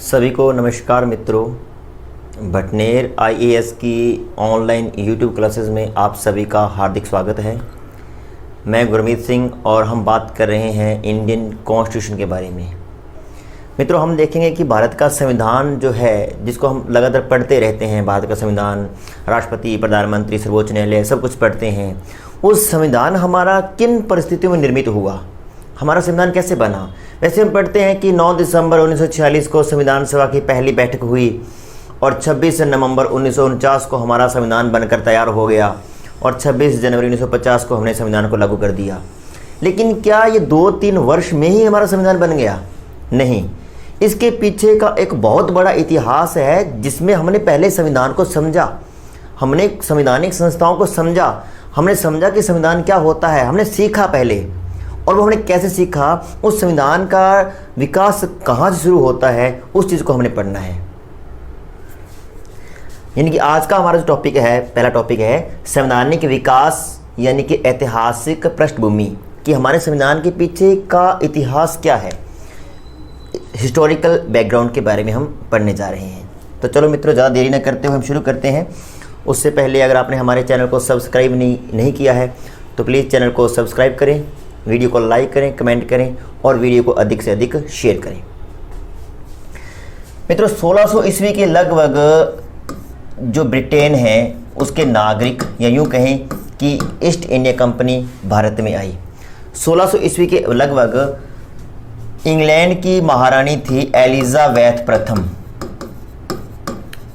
सभी को नमस्कार मित्रों। भटनेर आईएएस की ऑनलाइन यूट्यूब क्लासेस में आप सभी का हार्दिक स्वागत है। मैं गुरमीत सिंह और हम बात कर रहे हैं इंडियन कॉन्स्टिट्यूशन के बारे में। मित्रों, हम देखेंगे कि भारत का संविधान जो है, जिसको हम लगातार पढ़ते रहते हैं, भारत का संविधान, राष्ट्रपति, प्रधानमंत्री, सर्वोच्च न्यायालय सब कुछ पढ़ते हैं। उस संविधान हमारा किन परिस्थितियों में निर्मित हुआ, हमारा संविधान कैसे बना। वैसे हम पढ़ते हैं कि 9 दिसंबर 1946 को संविधान सभा की पहली बैठक हुई और 26 नवंबर 1949 को हमारा संविधान बनकर तैयार हो गया और 26 जनवरी 1950 को हमने संविधान को लागू कर दिया। लेकिन क्या ये 2-3 वर्ष में ही हमारा संविधान बन गया? नहीं, इसके पीछे का एक बहुत बड़ा इतिहास है, जिसमें हमने पहले संविधान को समझा, हमने संवैधानिक संस्थाओं को समझा, हमने समझा कि संविधान क्या होता है, हमने सीखा पहले। और वो हमने कैसे सीखा, उस संविधान का विकास कहाँ से शुरू होता है, उस चीज़ को हमने पढ़ना है। यानी कि आज का हमारा जो टॉपिक है, पहला टॉपिक है संवैधानिक विकास, यानी कि ऐतिहासिक पृष्ठभूमि, कि हमारे संविधान के पीछे का इतिहास क्या है। हिस्टोरिकल बैकग्राउंड के बारे में हम पढ़ने जा रहे हैं। तो चलो मित्रों, ज़्यादा देरी न करते हुए हम शुरू करते हैं। उससे पहले अगर आपने हमारे चैनल को सब्सक्राइब नहीं किया है तो प्लीज़ चैनल को सब्सक्राइब करें, वीडियो को लाइक करें, कमेंट करें और वीडियो को अधिक से अधिक शेयर करें। मित्रों, 1600 ईस्वी के लगभग जो ब्रिटेन है उसके नागरिक, या यूँ कहें कि ईस्ट इंडिया कंपनी भारत में आई। 1600 ईस्वी के लगभग इंग्लैंड की महारानी थी एलिजाबेथ प्रथम,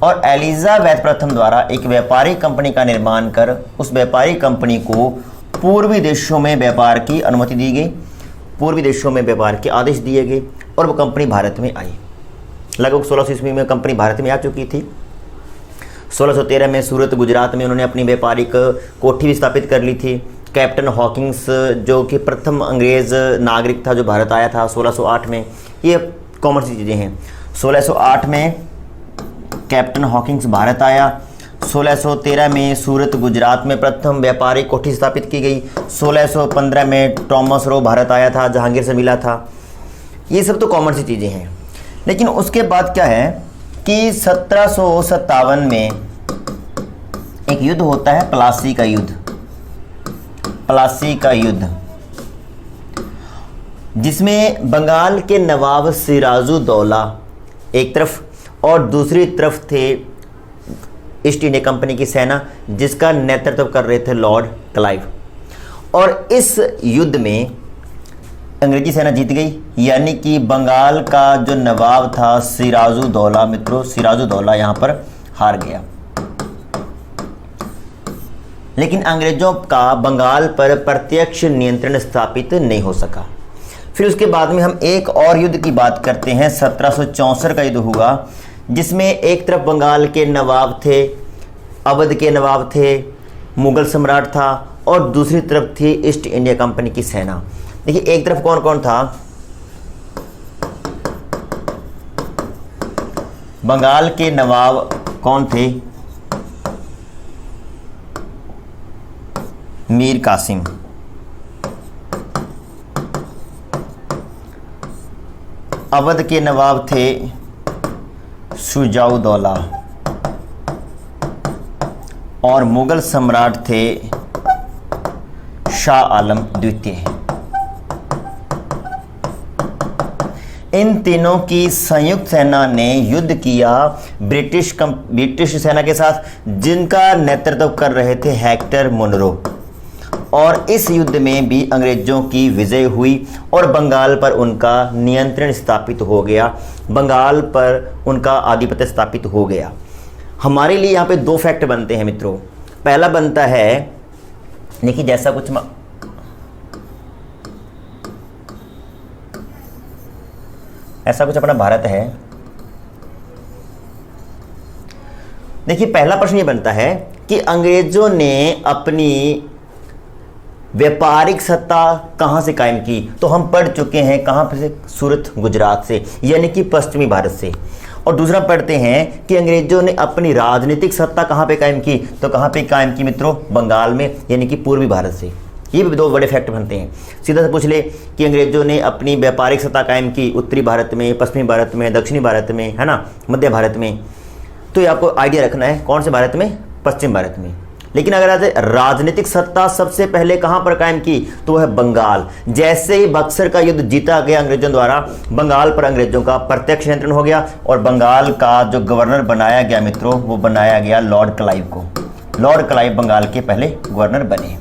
और एलिजाबेथ प्रथम द्वारा एक व्यापारिक कंपनी का निर्माण कर उस व्यापारिक कंपनी को पूर्वी देशों में व्यापार की अनुमति दी गई, पूर्वी देशों में व्यापार के आदेश दिए गए और वो कंपनी भारत में आई। लगभग 1600 ईस्वी में कंपनी भारत में आ चुकी थी। 1613 में सूरत, गुजरात में उन्होंने अपनी व्यापारिक कोठी भी स्थापित कर ली थी। कैप्टन हॉकिंस, जो कि प्रथम अंग्रेज़ नागरिक था जो भारत आया था 1608 में, ये कॉमन सी चीज़ें हैं। 1608 में कैप्टन हॉकिंस भारत आया। 1613 में सूरत, गुजरात में प्रथम व्यापारिक कोठी स्थापित की गई। 1615 में थॉमस रो भारत आया था, जहांगीर से मिला था। ये सब तो कॉमन सी चीज़ें हैं। लेकिन उसके बाद क्या है कि 1757 में एक युद्ध होता है, प्लासी का युद्ध। प्लासी का युद्ध, जिसमें बंगाल के नवाब सिराजुद्दौला एक तरफ और दूसरी तरफ थे ईस्ट इंडिया कंपनी की सेना, जिसका नेतृत्व कर रहे थे लॉर्ड क्लाइव। और इस युद्ध में अंग्रेजी सेना जीत गई, यानी कि बंगाल का जो नवाब था सिराजुद्दौला, मित्रों सिराजुद्दौला यहाँ पर हार गया। लेकिन अंग्रेजों का बंगाल पर प्रत्यक्ष नियंत्रण स्थापित नहीं हो सका। फिर उसके बाद में हम एक और युद्ध की बात करते हैं। 1764 का युद्ध हुआ, जिसमें एक तरफ बंगाल के नवाब थे, अवध के नवाब थे, मुगल सम्राट था, और दूसरी तरफ थी ईस्ट इंडिया कंपनी की सेना। देखिए, एक तरफ कौन कौन था? बंगाल के नवाब कौन थे? मीर कासिम। अवध के नवाब थे शुजाउद्दौला, और मुगल सम्राट थे शाह आलम द्वितीय। इन तीनों की संयुक्त सेना ने युद्ध किया ब्रिटिश सेना के साथ, जिनका नेतृत्व कर रहे थे हेक्टर मुनरो। और इस युद्ध में भी अंग्रेजों की विजय हुई और बंगाल पर उनका नियंत्रण स्थापित हो गया, बंगाल पर उनका आधिपत्य स्थापित हो गया। हमारे लिए यहाँ पे 2 फैक्ट बनते हैं मित्रों। पहला बनता है, देखिए जैसा कुछ ऐसा कुछ अपना भारत है। देखिए, पहला प्रश्न ये बनता है कि अंग्रेजों ने अपनी व्यापारिक सत्ता कहाँ से कायम की। तो हम पढ़ चुके हैं कहाँ से, सूरत, गुजरात से, यानी कि पश्चिमी भारत से। और दूसरा पढ़ते हैं कि अंग्रेजों ने अपनी राजनीतिक सत्ता कहाँ पे कायम की। तो कहाँ पे कायम की मित्रों? बंगाल में, यानी कि पूर्वी भारत से। ये भी दो बड़े फैक्ट बनते हैं। सीधा से पूछ ले कि अंग्रेजों ने अपनी व्यापारिक सत्ता कायम की उत्तरी भारत में, पश्चिमी भारत में, दक्षिणी भारत में, है ना, मध्य भारत में, तो ये आपको आइडिया रखना है कौन से भारत में, पश्चिम भारत में। लेकिन अगर आज राजनीतिक सत्ता सबसे पहले कहां पर कायम की, तो वह है बंगाल। जैसे ही बक्सर का युद्ध जीता गया अंग्रेजों द्वारा, बंगाल पर अंग्रेजों का प्रत्यक्ष नियंत्रण हो गया और बंगाल का जो गवर्नर बनाया गया मित्रों, वो बनाया गया लॉर्ड क्लाइव को। लॉर्ड क्लाइव बंगाल के पहले गवर्नर बने।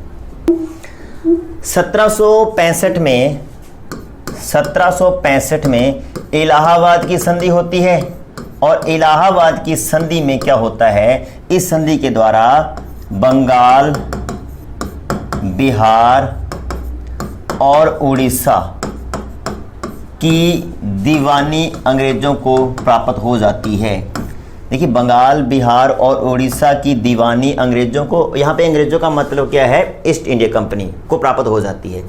1765 में इलाहाबाद की संधि होती है और इलाहाबाद की संधि में क्या होता है, इस संधि के द्वारा बंगाल, बिहार और उड़ीसा की दीवानी अंग्रेजों को प्राप्त हो जाती है। देखिए, बंगाल, बिहार और उड़ीसा की दीवानी अंग्रेजों को, यहाँ पे अंग्रेजों का मतलब क्या है, ईस्ट इंडिया कंपनी को प्राप्त हो जाती है।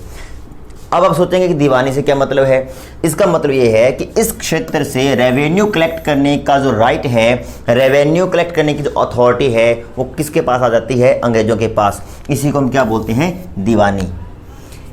अब आप सोचेंगे कि दीवानी से क्या मतलब है। इसका मतलब ये है कि इस क्षेत्र से रेवेन्यू कलेक्ट करने का जो राइट है, रेवेन्यू कलेक्ट करने की जो अथॉरिटी है, वो किसके पास आ जाती है, अंग्रेजों के पास। इसी को हम क्या बोलते हैं, दीवानी।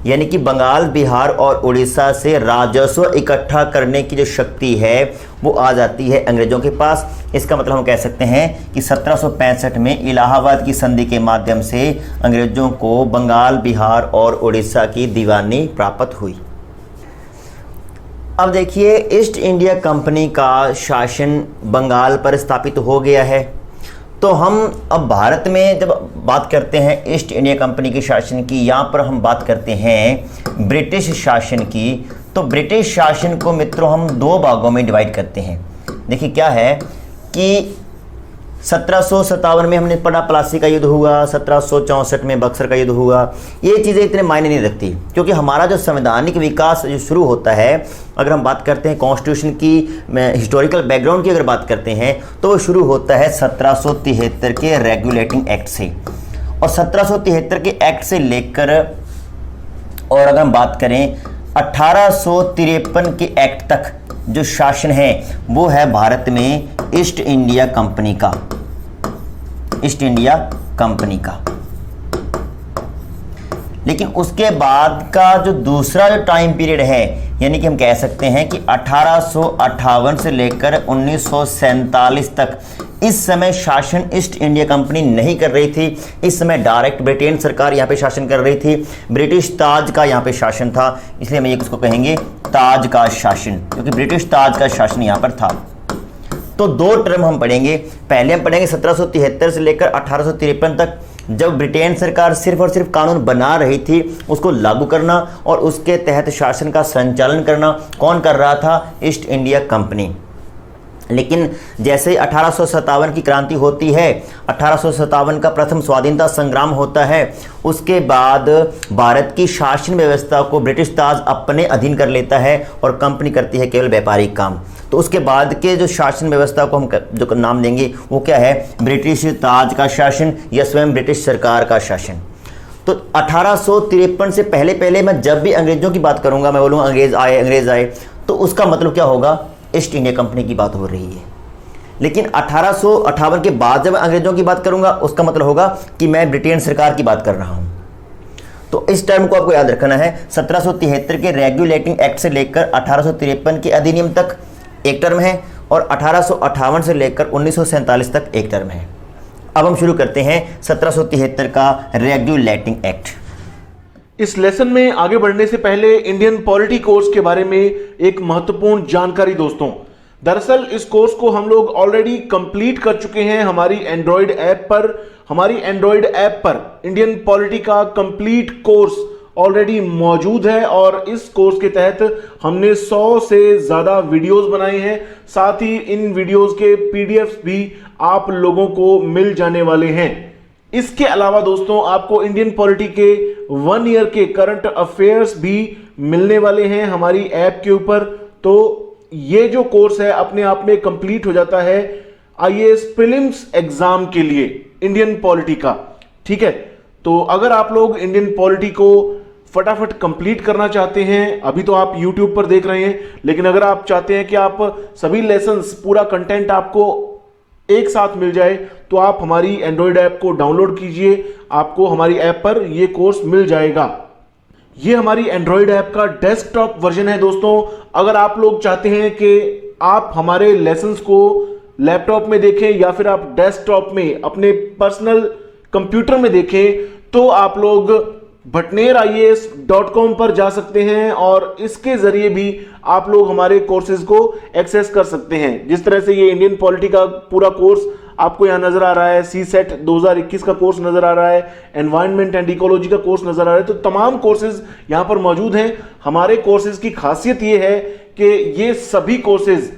यानी कि बंगाल, बिहार और उड़ीसा से राजस्व इकट्ठा करने की जो शक्ति है वो आ जाती है अंग्रेजों के पास। इसका मतलब हम कह सकते हैं कि 1765 में इलाहाबाद की संधि के माध्यम से अंग्रेजों को बंगाल, बिहार और उड़ीसा की दीवानी प्राप्त हुई। अब देखिए, ईस्ट इंडिया कंपनी का शासन बंगाल पर स्थापित हो गया है। तो हम अब भारत में जब बात करते हैं ईस्ट इंडिया कंपनी के शासन की, यहाँ पर हम बात करते हैं ब्रिटिश शासन की। तो ब्रिटिश शासन को मित्रों हम दो भागों में डिवाइड करते हैं। देखिए क्या है कि 1757 में हमने पढ़ा प्लासी का युद्ध हुआ, 1764 में बक्सर का युद्ध हुआ। ये चीज़ें इतने मायने नहीं रखती, क्योंकि हमारा जो संवैधानिक विकास जो शुरू होता है, अगर हम बात करते हैं कॉन्स्टिट्यूशन की, हिस्टोरिकल बैकग्राउंड की अगर बात करते हैं, तो वो शुरू होता है 1773 के रेगुलेटिंग एक्ट से। और 1773 के एक्ट से लेकर, और अगर हम बात करें 1853 के एक्ट तक जो शासन है वो है भारत में ईस्ट इंडिया कंपनी का। ईस्ट इंडिया कंपनी का। लेकिन उसके बाद का जो दूसरा जो टाइम पीरियड है, यानी कि हम कह सकते हैं कि 1858 से लेकर 1947 तक, इस समय शासन ईस्ट इंडिया कंपनी नहीं कर रही थी। इस समय डायरेक्ट ब्रिटेन सरकार यहाँ पे शासन कर रही थी। ब्रिटिश ताज का यहाँ पे शासन था, इसलिए हम ये किसको कहेंगे, ताज का शासन, क्योंकि ब्रिटिश ताज का शासन यहाँ पर था। तो दो टर्म हम पढ़ेंगे। पहले हम पढ़ेंगे 1773 से लेकर 1853 तक, जब ब्रिटेन सरकार सिर्फ और सिर्फ कानून बना रही थी, उसको लागू करना और उसके तहत शासन का संचालन करना कौन कर रहा था, ईस्ट इंडिया कंपनी। लेकिन जैसे 1857 की क्रांति होती है, 1857 का प्रथम स्वाधीनता संग्राम होता है, उसके बाद भारत की शासन व्यवस्था को ब्रिटिश ताज अपने अधीन कर लेता है और कंपनी करती है केवल व्यापारिक काम। तो उसके बाद के जो शासन व्यवस्था को हम जो नाम देंगे वो क्या है, ब्रिटिश ताज का शासन या स्वयं ब्रिटिश सरकार का शासन। तो 1853 से पहले मैं जब भी अंग्रेजों की बात करूंगा, मैं बोलूँगा अंग्रेज आए, तो उसका मतलब क्या होगा, ईस्ट इंडिया कंपनी की बात हो रही है। लेकिन 1858 के बाद जब अंग्रेजों की बात करूंगा, उसका मतलब होगा कि मैं ब्रिटेन सरकार की बात कर रहा हूं। तो इस टर्म को आपको याद रखना है। 1773 के रेगुलेटिंग एक्ट से लेकर 1853 के अधिनियम तक एक टर्म है और 1858 से लेकर 1947 तक एक टर्म है। अब हम शुरू करते हैं 1773 का रेगुलेटिंग एक्ट। इस लेसन में आगे बढ़ने से पहले इंडियन पॉलिटी कोर्स के बारे में एक महत्वपूर्ण जानकारी दोस्तों। दरअसल इस कोर्स को हम लोग ऑलरेडी कंप्लीट कर चुके हैं हमारी एंड्रॉयड ऐप पर। हमारी एंड्रॉयड ऐप पर इंडियन पॉलिटी का कंप्लीट कोर्स ऑलरेडी मौजूद है और इस कोर्स के तहत हमने 100 से ज्यादा वीडियोस बनाए हैं। साथ ही इन वीडियोस के पीडीएफ्स भी आप लोगों को मिल जाने वाले हैं। इसके अलावा दोस्तों आपको इंडियन पॉलिटी के 1 ईयर के करंट अफेयर्स भी मिलने वाले हैं हमारी ऐप के ऊपर। तो ये जो कोर्स है अपने आप में कंप्लीट हो जाता है आईएएस प्रीलिम्स एग्जाम के लिए इंडियन पॉलिटी का। ठीक है, तो अगर आप लोग इंडियन पॉलिटी को फटाफट कंप्लीट करना चाहते हैं, अभी तो आप YouTube पर देख रहे हैं, लेकिन अगर आप चाहते हैं कि आप सभी लेसन्स, पूरा कंटेंट आपको एक साथ मिल जाए, तो आप हमारी एंड्रॉयड ऐप को डाउनलोड कीजिए। आपको हमारी ऐप पर यह कोर्स मिल जाएगा। ये हमारी एंड्रॉयड ऐप का डेस्कटॉप वर्जन है दोस्तों। अगर आप लोग चाहते हैं कि आप हमारे लेसन्स को लैपटॉप में देखें या फिर आप डेस्कटॉप में अपने पर्सनल कंप्यूटर में देखें, तो आप लोग bhatner.ias.com पर जा सकते हैं और इसके जरिए भी आप लोग हमारे कोर्सेज को एक्सेस कर सकते हैं। जिस तरह से ये इंडियन पॉलिटी का पूरा कोर्स आपको यहां नजर आ रहा है, CSET 2021 का कोर्स नजर आ रहा है, एनवायरनमेंट एंड इकोलॉजी का कोर्स नजर आ रहा है, तो तमाम कोर्सेज यहां पर मौजूद हैं। हमारे कोर्सेज की खासियत ये है कि ये सभी कोर्सेज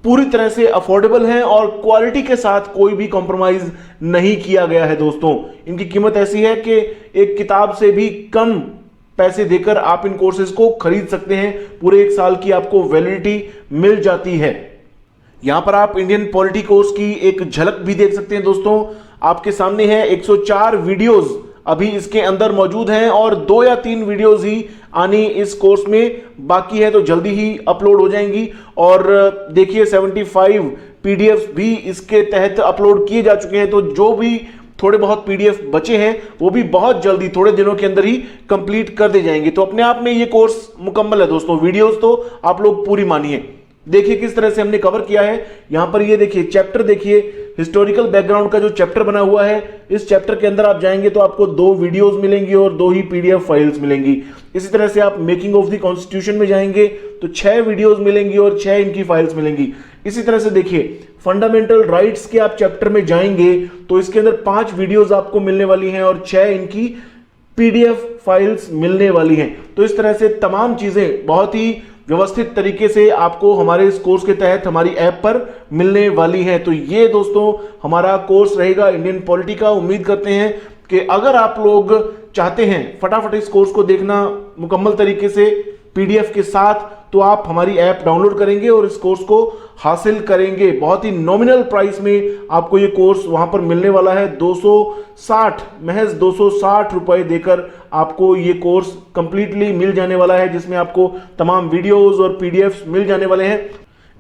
पूरी तरह से अफोर्डेबल हैं और क्वालिटी के साथ कोई भी कॉम्प्रोमाइज नहीं किया गया है दोस्तों। इनकी कीमत ऐसी है कि एक किताब से भी कम पैसे देकर आप इन कोर्सेज को खरीद सकते हैं। पूरे 1 साल की आपको वैलिडिटी मिल जाती है। यहां पर आप इंडियन पॉलिटी कोर्स की एक झलक भी देख सकते हैं दोस्तों। आपके सामने है 104 वीडियोस अभी इसके अंदर मौजूद हैं और 2 या 3 वीडियोस ही आनी इस कोर्स में बाकी है, तो जल्दी ही अपलोड हो जाएंगी। और देखिए 75 पीडीएफ भी इसके तहत अपलोड किए जा चुके हैं, तो जो भी थोड़े बहुत पीडीएफ बचे हैं वो भी बहुत जल्दी थोड़े दिनों के अंदर ही कंप्लीट कर दे जाएंगे। तो अपने आप में ये कोर्स मुकम्मल है दोस्तों। वीडियोस तो आप लोग पूरी मानिए। देखिए किस तरह से हमने कवर किया है। यहां पर ये देखिए चैप्टर, देखिए हिस्टोरिकल बैकग्राउंड का जो चैप्टर बना हुआ है, इस चैप्टर के अंदर आप जाएंगे तो आपको 2 वीडियोस मिलेंगी और 2 ही पीडीएफ फाइल्स मिलेंगी। इसी तरह से आप मेकिंग ऑफ द कॉन्स्टिट्यूशन में जाएंगे तो 6 वीडियोस मिलेंगी और 6 इनकी फाइल्स मिलेंगी। इसी तरह से देखिए फंडामेंटल राइट्स के आप चैप्टर में जाएंगे तो इसके अंदर 5 वीडियोस आपको मिलने वाली हैं और 6 इनकी पीडीएफ फाइल्स मिलने वाली हैं। तो इस तरह से तमाम चीजें बहुत ही व्यवस्थित तरीके से आपको हमारे इस कोर्स के तहत हमारी ऐप पर मिलने वाली हैं। तो ये दोस्तों हमारा कोर्स रहेगा इंडियन पॉलिटी का। उम्मीद करते हैं कि अगर आप लोग चाहते हैं फटाफट इस कोर्स को देखना मुकम्मल तरीके से पीडीएफ के साथ, तो आप हमारी ऐप डाउनलोड करेंगे और इस कोर्स को हासिल करेंगे। बहुत ही नॉमिनल प्राइस में आपको ये कोर्स वहां पर मिलने वाला है। 260 महज 260 रुपए देकर आपको ये कोर्स कंप्लीटली मिल जाने वाला है, जिसमें आपको तमाम वीडियोस और पीडीएफ मिल जाने वाले हैं।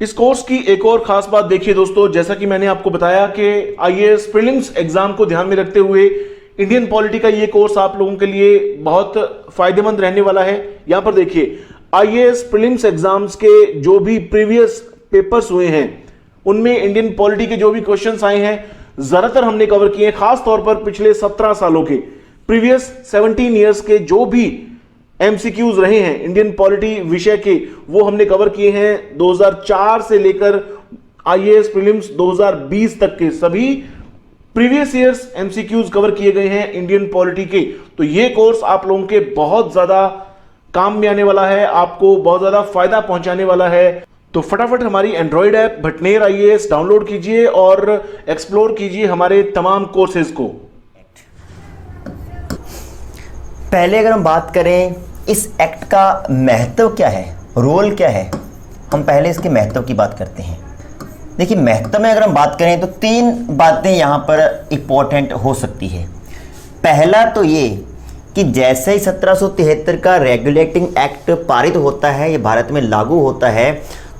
इस कोर्स की एक और खास बात देखिए दोस्तों, जैसा कि मैंने आपको बताया कि आईएएस प्रीलिम्स एग्जाम को ध्यान में रखते हुए इंडियन पॉलिटी का ये कोर्स आप लोगों के लिए बहुत फायदेमंद रहने वाला है। यहां पर देखिए आईएएस प्रीलिम्स एग्जाम्स के जो भी प्रीवियस पेपर्स हुए हैं उनमें इंडियन पॉलिटी के जो भी क्वेश्चंस आए हैं ज्यादातर हमने कवर किए हैं। खास तौर पर पिछले 17 सालों के प्रीवियस 17 ईयर्स के जो भी एमसीक्यूज रहे हैं इंडियन पॉलिटी विषय के, वो हमने कवर किए हैं। 2004 से लेकर आईएएस प्रीलिम्स 2020 तक के सभी प्रीवियस ईयर्स एमसीक्यूज कवर किए गए हैं इंडियन पॉलिटी के। तो ये कोर्स आप लोगों के बहुत ज्यादा काम में आने वाला है, आपको बहुत ज्यादा फायदा पहुंचाने वाला है। तो फटाफट हमारी Android app Bhatner IAS download कीजिए और एक्सप्लोर कीजिए हमारे तमाम कोर्सेज को। पहले अगर हम बात करें इस एक्ट का महत्व क्या है, रोल क्या है, हम पहले इसके महत्व की बात करते हैं। देखिए महत्व में अगर हम बात करें तो 3 बातें यहाँ पर इंपॉर्टेंट हो सकती है। पहला तो ये कि जैसे ही 1773 का रेगुलेटिंग एक्ट पारित होता है, ये भारत में लागू होता है,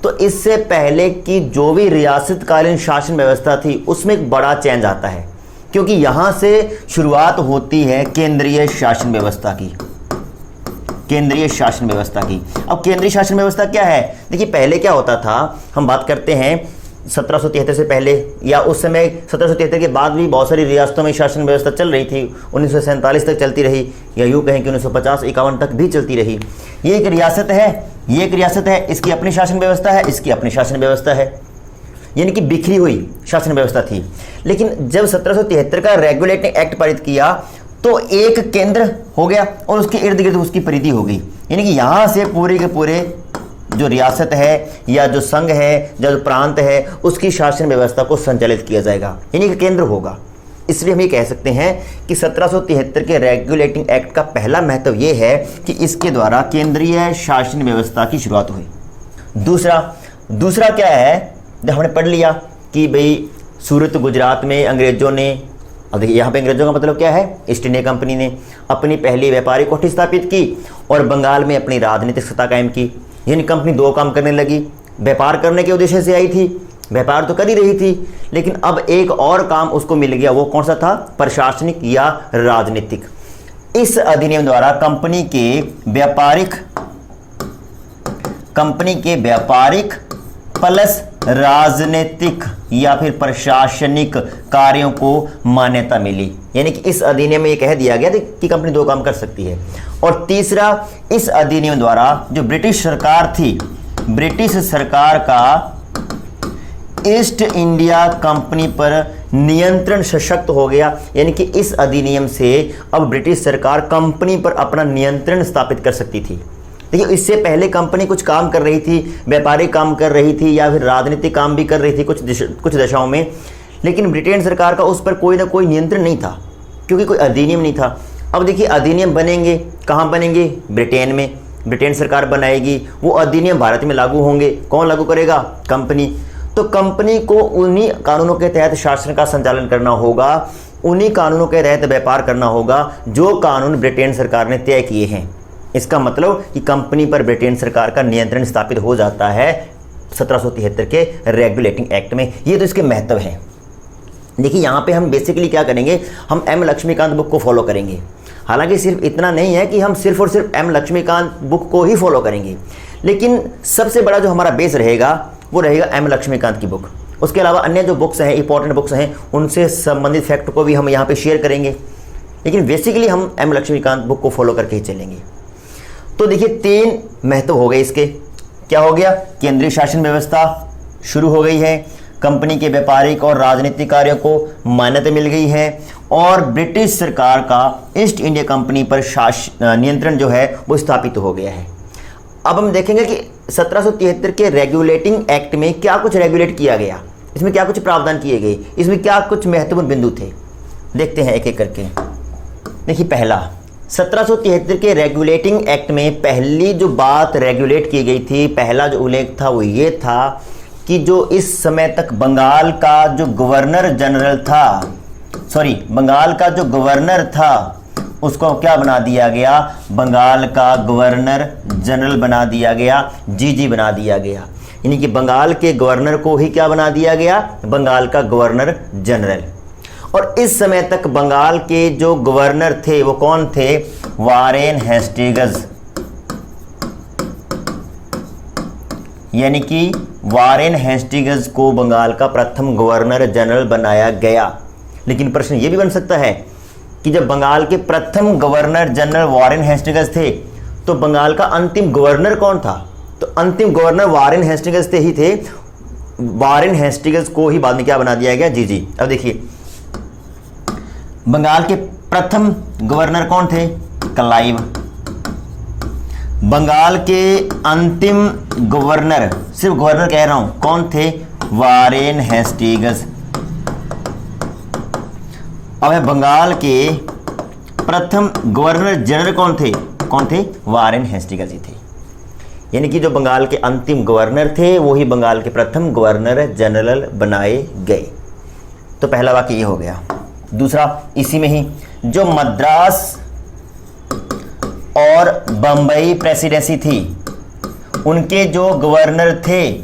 तो इससे पहले की जो भी रियासतकालीन शासन व्यवस्था थी उसमें एक बड़ा चेंज आता है, क्योंकि यहाँ से शुरुआत होती है केंद्रीय शासन व्यवस्था की। केंद्रीय शासन व्यवस्था की। अब केंद्रीय शासन व्यवस्था क्या है? देखिए पहले क्या होता था, हम बात करते हैं 1773 से पहले या उस समय 1773 के बाद भी बहुत सारी रियासतों में शासन व्यवस्था चल रही थी। 1947 तक चलती रही, या यूँ कहें कि 1950-51 तक भी चलती रही। ये एक रियासत है, ये एक रियासत है, इसकी अपनी शासन व्यवस्था है, इसकी अपनी शासन व्यवस्था है, यानी कि बिखरी हुई शासन व्यवस्था थी। लेकिन जब 1773 का रेगुलेटिंग एक्ट पारित किया तो एक केंद्र हो गया और उसके इर्द गिर्द उसकी परिधि हो गई, यानी कि यहाँ से पूरे के पूरे जो रियासत है या जो संघ है या जो प्रांत है उसकी शासन व्यवस्था को संचालित किया जाएगा, यानी कि केंद्र होगा। इसलिए हम ये कह सकते हैं कि 1773 के रेगुलेटिंग एक्ट का पहला महत्व ये है कि इसके द्वारा केंद्रीय शासन व्यवस्था की शुरुआत हुई। दूसरा क्या है, जब हमने पढ़ लिया कि भाई सूरत गुजरात में अंग्रेजों ने, अब देखिए यहाँ पे अंग्रेजों का मतलब क्या है, ईस्ट इंडिया कंपनी ने अपनी पहली व्यापारिक कोठी स्थापित की और बंगाल में अपनी राजनीतिक सत्ता कायम की। यानी कंपनी 2 काम करने लगी। व्यापार करने के उद्देश्य से आई थी, व्यापार तो कर ही रही थी, लेकिन अब एक और काम उसको मिल गया। वो कौन सा था? प्रशासनिक या राजनीतिक। इस अधिनियम द्वारा कंपनी के व्यापारिक प्लस राजनीतिक या फिर प्रशासनिक कार्यों को मान्यता मिली। यानी कि इस अधिनियम में ये कह दिया गया कि कंपनी दो काम कर सकती है। और तीसरा, इस अधिनियम द्वारा जो ब्रिटिश सरकार थी, ब्रिटिश सरकार का ईस्ट इंडिया कंपनी पर नियंत्रण सशक्त हो गया। यानी कि इस अधिनियम से अब ब्रिटिश सरकार कंपनी पर अपना नियंत्रण स्थापित कर सकती थी। देखिए, इससे पहले कंपनी कुछ काम कर रही थी, व्यापारिक काम कर रही थी या फिर राजनीतिक काम भी कर रही थी कुछ दशाओं में, लेकिन ब्रिटेन सरकार का उस पर कोई ना कोई नियंत्रण नहीं था क्योंकि कोई अधिनियम नहीं था। अब देखिए, अधिनियम बनेंगे, कहाँ बनेंगे? ब्रिटेन में। ब्रिटेन सरकार बनाएगी, वो अधिनियम भारत में लागू होंगे। कौन लागू करेगा? कंपनी। तो कंपनी को उन्हीं कानूनों के तहत शासन का संचालन करना होगा, उन्हीं कानूनों के तहत व्यापार करना होगा जो कानून ब्रिटेन सरकार ने तय किए हैं। इसका मतलब कि कंपनी पर ब्रिटेन सरकार का नियंत्रण स्थापित हो जाता है 1773 के रेगुलेटिंग एक्ट में। ये तो इसके महत्व हैं। देखिए, यहाँ पे हम बेसिकली क्या करेंगे, हम एम लक्ष्मीकांत बुक को फॉलो करेंगे। हालांकि सिर्फ इतना नहीं है कि हम सिर्फ और सिर्फ एम लक्ष्मीकांत बुक को ही फॉलो करेंगे, लेकिन सबसे बड़ा जो हमारा बेस रहेगा वो रहेगा एम लक्ष्मीकांत की बुक। उसके अलावा अन्य जो बुक्स हैं, इंपॉर्टेंट बुक्स हैं, उनसे संबंधित फैक्ट को भी हम यहाँ पे शेयर करेंगे, लेकिन बेसिकली हम एम लक्ष्मीकांत बुक को फॉलो करके ही चलेंगे। तो देखिए, 3 महत्व हो गए इसके। क्या हो गया? केंद्रीय शासन व्यवस्था शुरू हो गई है, कंपनी के व्यापारिक और राजनीतिक कार्यों को मान्यता मिल गई है, और ब्रिटिश सरकार का ईस्ट इंडिया कंपनी पर नियंत्रण जो है वो स्थापित हो गया है। अब हम देखेंगे कि 1773 के रेगुलेटिंग एक्ट में क्या कुछ रेगुलेट किया गया, इसमें क्या कुछ प्रावधान किए गए, इसमें क्या कुछ महत्वपूर्ण बिंदु थे। देखते हैं एक एक करके। देखिए, पहला, 1773 के रेगुलेटिंग एक्ट में पहली जो बात रेगुलेट की गई थी, पहला जो उल्लेख था वो ये था कि जो इस समय तक बंगाल का जो गवर्नर जनरल था, उसको क्या बना दिया गया? बंगाल का गवर्नर जनरल बना दिया गया, जीजी बना दिया गया। यानी कि बंगाल के गवर्नर को ही क्या बना दिया गया? बंगाल का गवर्नर जनरल। और इस समय तक बंगाल के जो गवर्नर थे वो कौन थे? Warren Hastings. यानी कि वारेन हेस्टिंग्स को बंगाल का प्रथम गवर्नर जनरल बनाया गया। लेकिन प्रश्न ये भी बन सकता है कि जब बंगाल के प्रथम गवर्नर जनरल वारेन हेस्टिंग्स थे तो बंगाल का अंतिम गवर्नर कौन था? तो अंतिम गवर्नर वारेन हेस्टिंग्स ही थे। वारेन हेस्टिंग्स को ही बाद में क्या बना दिया गया? जीजी। अब देखिए, बंगाल के प्रथम गवर्नर कौन थे? क्लाइव। बंगाल के अंतिम गवर्नर, सिर्फ गवर्नर कह रहा हूं, कौन थे? Warren Hastings. अब है बंगाल के प्रथम गवर्नर जनरल कौन थे? वारेन हेस्टिंग्स ही थे। यानी कि जो बंगाल के अंतिम गवर्नर थे वो ही बंगाल के प्रथम गवर्नर जनरल बनाए गए। तो पहला वाक्य ये हो गया। दूसरा, इसी में ही, जो मद्रास और बंबई प्रेसिडेंसी थी, उनके जो गवर्नर थे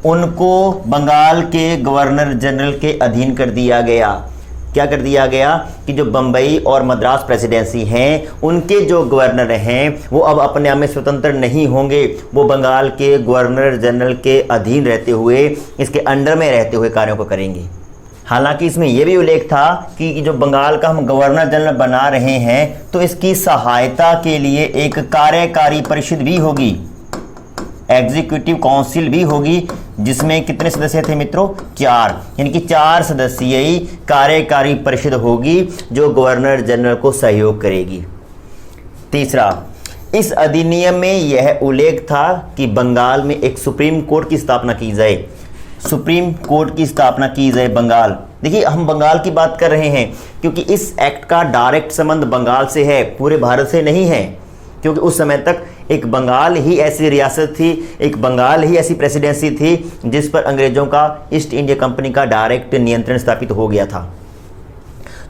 उनको बंगाल के गवर्नर जनरल के अधीन कर दिया गया। क्या कर दिया गया? कि जो बंबई और मद्रास प्रेसिडेंसी हैं उनके जो गवर्नर हैं वो अब अपने आप में स्वतंत्र नहीं होंगे, वो बंगाल के गवर्नर जनरल के अधीन रहते हुए, इसके अंडर में रहते हुए कार्यों को करेंगे। हालांकि इसमें यह भी उल्लेख था कि जो बंगाल का हम गवर्नर जनरल बना रहे हैं तो इसकी सहायता के लिए एक कार्यकारी परिषद भी होगी, एग्जीक्यूटिव काउंसिल भी होगी, जिसमें कितने सदस्य थे मित्रों? 4। यानी कि 4 सदस्यीय कार्यकारी परिषद होगी जो गवर्नर जनरल को सहयोग करेगी। तीसरा, इस अधिनियम में यह उल्लेख था कि बंगाल में एक सुप्रीम कोर्ट की स्थापना की जाए। सुप्रीम कोर्ट की स्थापना की जाए बंगाल। देखिए, हम बंगाल की बात कर रहे हैं क्योंकि इस एक्ट का डायरेक्ट संबंध बंगाल से है, पूरे भारत से नहीं है, क्योंकि उस समय तक एक बंगाल ही ऐसी रियासत थी, एक बंगाल ही ऐसी प्रेसिडेंसी थी जिस पर अंग्रेजों का ईस्ट इंडिया कंपनी का डायरेक्ट नियंत्रण स्थापित हो गया था।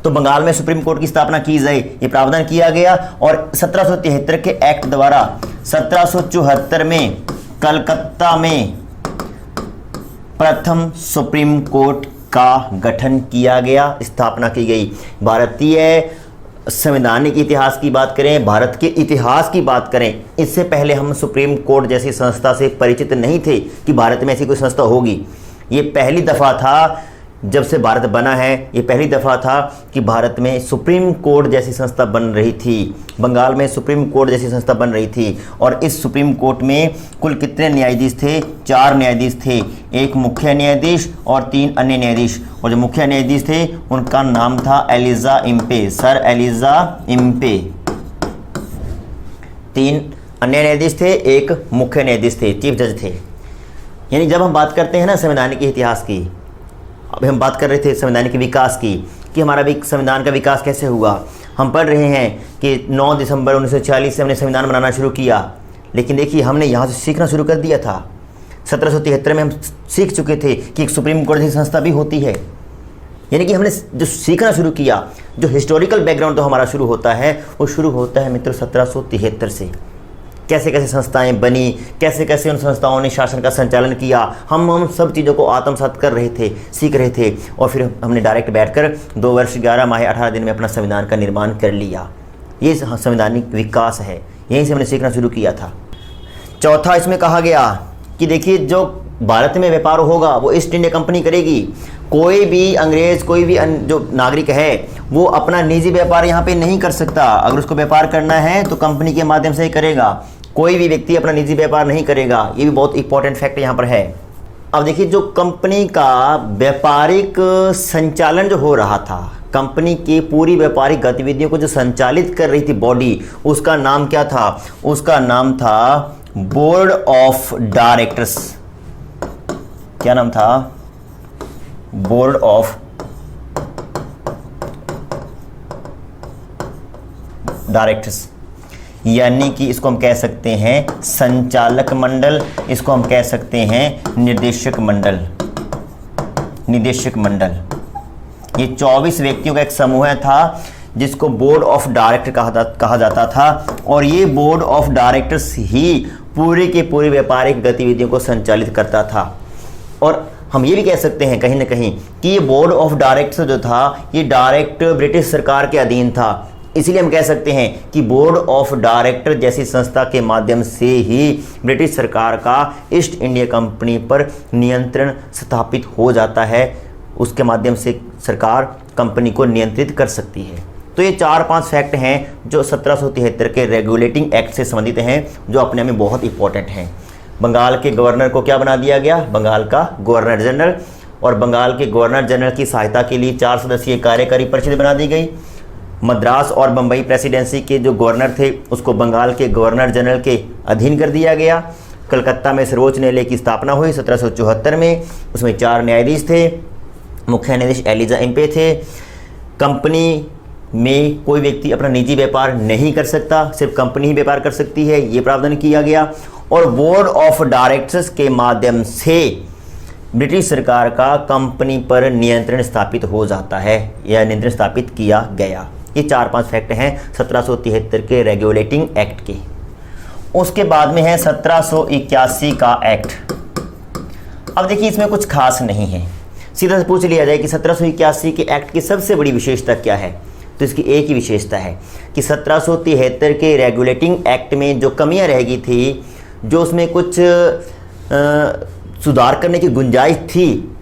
तो बंगाल में सुप्रीम कोर्ट की स्थापना की जाए, ये प्रावधान किया गया। और 1773 के एक्ट द्वारा 1774 में कलकत्ता में प्रथम सुप्रीम कोर्ट का गठन किया गया, स्थापना की गई। भारतीय संवैधानिक इतिहास की बात करें, भारत के इतिहास की बात करें, इससे पहले हम सुप्रीम कोर्ट जैसी संस्था से परिचित नहीं थे कि भारत में ऐसी कोई संस्था होगी। ये पहली दफ़ा था जब से भारत बना है, ये पहली दफ़ा था कि भारत में सुप्रीम कोर्ट जैसी संस्था बन रही थी। बंगाल में सुप्रीम कोर्ट जैसी संस्था बन रही थी और इस सुप्रीम कोर्ट में कुल कितने न्यायाधीश थे? 4 न्यायाधीश थे, एक मुख्य न्यायाधीश और 3 अन्य न्यायाधीश। और जो मुख्य न्यायाधीश थे उनका नाम था Elijah Impey, sir Elijah Impey. 3 अन्य न्यायाधीश थे, एक मुख्य न्यायाधीश थे, चीफ जज थे। यानी जब हम बात करते हैं ना संवैधानिक इतिहास की, अभी हम बात कर रहे थे संवैधानिक विकास की कि हमारा भी संविधान का विकास कैसे हुआ। हम पढ़ रहे हैं कि 9 दिसंबर 1946 से हमने संविधान बनाना शुरू किया, लेकिन देखिए हमने यहाँ से सीखना शुरू कर दिया था। 1773 में हम सीख चुके थे कि एक सुप्रीम कोर्ट जैसी संस्था भी होती है। यानी कि हमने जो सीखना शुरू किया, जो हिस्टोरिकल बैकग्राउंड तो हमारा शुरू होता है, वो शुरू होता है मित्रों 1773 से। कैसे कैसे संस्थाएं बनी, कैसे कैसे उन संस्थाओं ने शासन का संचालन किया, हम सब चीज़ों को आत्मसात कर रहे थे, सीख रहे थे। और फिर हमने डायरेक्ट बैठकर 2 वर्ष 11 माह 18 दिन में अपना संविधान का निर्माण कर लिया। ये संवैधानिक विकास है, यहीं से हमने सीखना शुरू किया था। चौथा इसमें कहा गया कि देखिए जो भारत में व्यापार होगा वो ईस्ट इंडिया कंपनी करेगी। कोई भी अंग्रेज़, कोई भी जो नागरिक है वो अपना निजी व्यापार यहाँ पे नहीं कर सकता। अगर उसको व्यापार करना है तो कंपनी के माध्यम से ही करेगा, कोई भी व्यक्ति अपना निजी व्यापार नहीं करेगा। ये भी बहुत इंपॉर्टेंट फैक्ट यहाँ पर है। अब देखिए जो कंपनी का व्यापारिक संचालन जो हो रहा था, कंपनी की पूरी व्यापारिक गतिविधियों को जो संचालित कर रही थी बॉडी, उसका नाम क्या था? उसका नाम था बोर्ड ऑफ डायरेक्टर्स। क्या नाम था? Board of directors. यानी कि इसको हम कह सकते हैं संचालक मंडल, इसको हम कह सकते हैं निदेशक मंडल। निदेशक मंडल ये 24 व्यक्तियों का एक समूह था जिसको बोर्ड ऑफ डायरेक्टर कहा जाता था। और ये बोर्ड ऑफ डायरेक्टर्स ही पूरे के पूरे व्यापारिक गतिविधियों को संचालित करता था। और हम ये भी कह सकते हैं कहीं ना कहीं कि ये बोर्ड ऑफ डायरेक्टर्स जो था ये डायरेक्ट ब्रिटिश सरकार के अधीन था। इसीलिए हम कह सकते हैं कि बोर्ड ऑफ डायरेक्टर जैसी संस्था के माध्यम से ही ब्रिटिश सरकार का ईस्ट इंडिया कंपनी पर नियंत्रण स्थापित हो जाता है। उसके माध्यम से सरकार कंपनी को नियंत्रित कर सकती है। तो ये 4-5 फैक्ट हैं जो 1773 के रेगुलेटिंग एक्ट से संबंधित हैं, जो अपने में बहुत इंपॉर्टेंट हैं। बंगाल के गवर्नर को क्या बना दिया गया? बंगाल का गवर्नर जनरल। और बंगाल के गवर्नर जनरल की सहायता के लिए 4 सदस्यीय कार्यकारी परिषद बना दी गई। मद्रास और बम्बई प्रेसिडेंसी के जो गवर्नर थे उसको बंगाल के गवर्नर जनरल के अधीन कर दिया गया। कलकत्ता में सर्वोच्च न्यायालय की स्थापना हुई 1774 में। उसमें 4 न्यायाधीश थे, मुख्य न्यायाधीश एलिजा इम्पे थे। कंपनी में कोई व्यक्ति अपना निजी व्यापार नहीं कर सकता, सिर्फ कंपनी ही व्यापार कर सकती है, ये प्रावधान किया गया। और बोर्ड ऑफ डायरेक्टर्स के माध्यम से ब्रिटिश सरकार का कंपनी पर नियंत्रण स्थापित हो जाता है या नियंत्रण स्थापित किया गया। ये 4-5 फैक्ट हैं 1773 के रेगुलेटिंग एक्ट के। उसके बाद में है 1781 का एक्ट। अब देखिए इसमें कुछ खास नहीं है। सीधा से पूछ लिया जाए कि 1781 के एक्ट की सबसे बड़ी विशेषता क्या है, तो इसकी एक ही विशेषता है कि 1773 के रेगुलेटिंग एक्ट में जो कमियां रह गई थी, जो उसमें कुछ सुधार करने की गुंजाइश थी,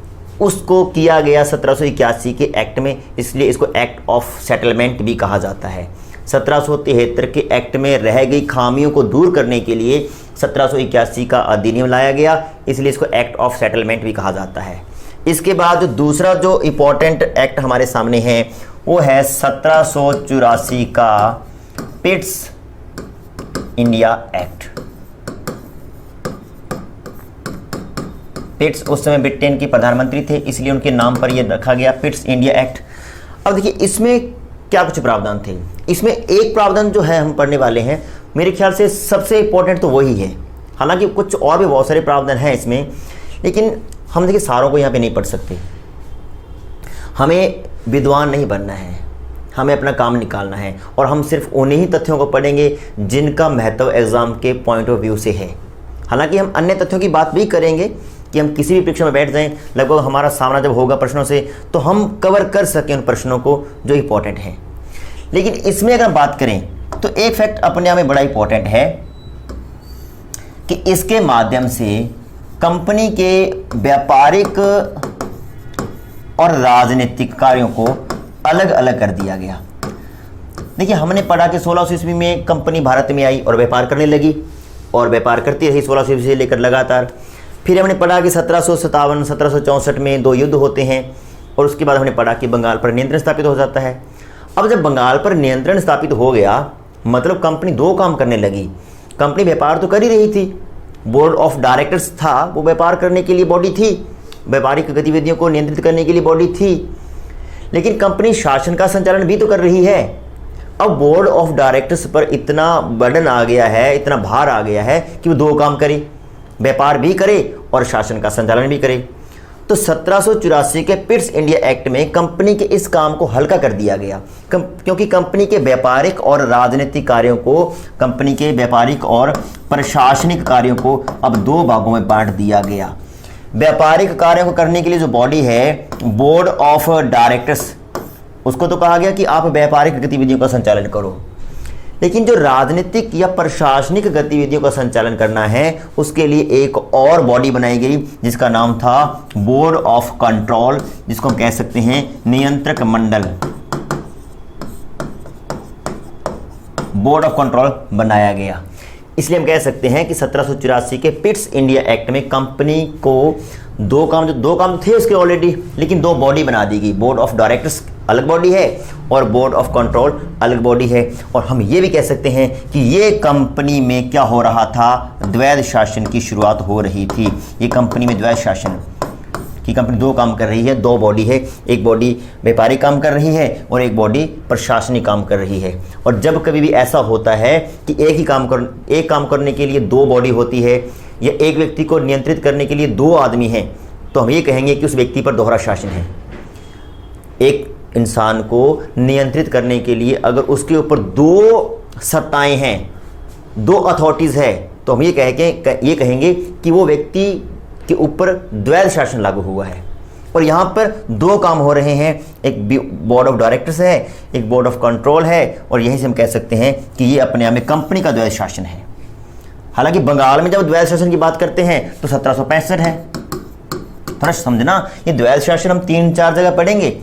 उसको किया गया 1781 के एक्ट में। इसलिए इसको एक्ट ऑफ सेटलमेंट भी कहा जाता है। 1773 के एक्ट में रह गई खामियों को दूर करने के लिए 1781 का अधिनियम लाया गया, इसलिए इसको एक्ट ऑफ सेटलमेंट भी कहा जाता है। इसके बाद जो दूसरा जो इम्पोर्टेंट एक्ट हमारे सामने है वो है 1784 का पिट्स इंडिया एक्ट। पिट्स उस समय ब्रिटेन के प्रधानमंत्री थे, इसलिए उनके नाम पर यह रखा गया पिट्स इंडिया एक्ट। अब देखिए इसमें क्या कुछ प्रावधान थे। इसमें एक प्रावधान जो है हम पढ़ने वाले हैं, मेरे ख्याल से सबसे इंपॉर्टेंट तो वही है। हालांकि कुछ और भी बहुत सारे प्रावधान हैं इसमें, लेकिन हम देखिए सारों को यहाँ पे नहीं पढ़ सकते। हमें विद्वान नहीं बनना है, हमें अपना काम निकालना है और हम सिर्फ उन्हीं तथ्यों को पढ़ेंगे जिनका महत्व एग्ज़ाम के पॉइंट ऑफ व्यू से है। हालांकि हम अन्य तथ्यों की बात भी करेंगे कि हम किसी भी परीक्षा में बैठ जाएं, लगभग हमारा सामना जब होगा प्रश्नों से तो हम कवर कर सकें उन प्रश्नों को जो इंपॉर्टेंट हैं। लेकिन इसमें अगर बात करें तो एक फैक्ट अपने आप में बड़ा इंपॉर्टेंट है कि इसके माध्यम से कंपनी के व्यापारिक और राजनीतिक कार्यों को अलग अलग कर दिया गया। देखिए, हमने पढ़ा कि 1600 ईस्वी में कंपनी भारत में आई और व्यापार करने लगी और व्यापार करती रही 1600 ईस्वी से लेकर लगातार। फिर हमने पढ़ा कि 1757 1764 में 2 युद्ध होते हैं और उसके बाद हमने पढ़ा कि बंगाल पर नियंत्रण स्थापित हो जाता है। अब जब बंगाल पर नियंत्रण स्थापित हो गया मतलब कंपनी 2 काम करने लगी। कंपनी व्यापार तो कर ही रही थी, बोर्ड ऑफ डायरेक्टर्स था, वो व्यापार करने के लिए बॉडी थी, व्यापारिक गतिविधियों को नियंत्रित करने के लिए बॉडी थी, लेकिन कंपनी शासन का संचालन भी तो कर रही है। अब बोर्ड ऑफ डायरेक्टर्स पर इतना बर्डन आ गया है, इतना भार आ गया है कि वो 2 काम करे, व्यापार भी करे और शासन का संचालन भी करे। तो 1784 के पिट्स इंडिया एक्ट में कंपनी के इस काम को हल्का कर दिया गया, क्योंकि कंपनी के व्यापारिक और राजनीतिक कार्यों को, कंपनी के व्यापारिक और प्रशासनिक कार्यों को अब 2 भागों में बांट दिया गया। व्यापारिक कार्यों को करने के लिए जो बॉडी है बोर्ड ऑफ डायरेक्टर्स, उसको तो कहा गया कि आप व्यापारिक गतिविधियों का संचालन करो, लेकिन जो राजनीतिक या प्रशासनिक गतिविधियों का संचालन करना है उसके लिए एक और बॉडी बनाई गई जिसका नाम था बोर्ड ऑफ कंट्रोल, जिसको हम कह सकते हैं नियंत्रक मंडल। बोर्ड ऑफ कंट्रोल बनाया गया। इसलिए हम कह सकते हैं कि 1784 के पिट्स इंडिया एक्ट में कंपनी को 2 काम थे उसके ऑलरेडी, लेकिन 2 बॉडी बना दी गई। बोर्ड ऑफ डायरेक्टर्स अलग बॉडी है और बोर्ड ऑफ कंट्रोल अलग बॉडी है। और हम ये भी कह सकते हैं कि ये कंपनी में क्या हो रहा था, द्वैध शासन की शुरुआत हो रही थी। ये कंपनी में द्वैध शासन की कंपनी 2 काम कर रही है, 2 बॉडी है, एक बॉडी व्यापारिक काम कर रही है और एक बॉडी प्रशासनिक काम कर रही है। और जब कभी भी ऐसा होता है कि एक काम करने के लिए 2 बॉडी होती है या एक व्यक्ति को नियंत्रित करने के लिए 2 आदमी हैं, तो हम ये कहेंगे कि उस व्यक्ति पर दोहरा शासन है। एक इंसान को नियंत्रित करने के लिए अगर उसके ऊपर 2 सत्ताएं हैं, 2 अथॉरिटीज़ है, तो हम ये कहेंगे कि वो व्यक्ति के ऊपर द्वैध शासन लागू हुआ है। और यहाँ पर 2 काम हो रहे हैं, एक बोर्ड ऑफ डायरेक्टर्स है, एक बोर्ड ऑफ कंट्रोल है, और यहीं से हम कह सकते हैं कि ये अपने आप में कंपनी का द्वैध शासन है। हालांकि बंगाल में जब द्वैध शासन की बात करते हैं तो 1765 है। थोड़ा समझना, ये द्वैध शासन हम 3-4 जगह पढ़ेंगे।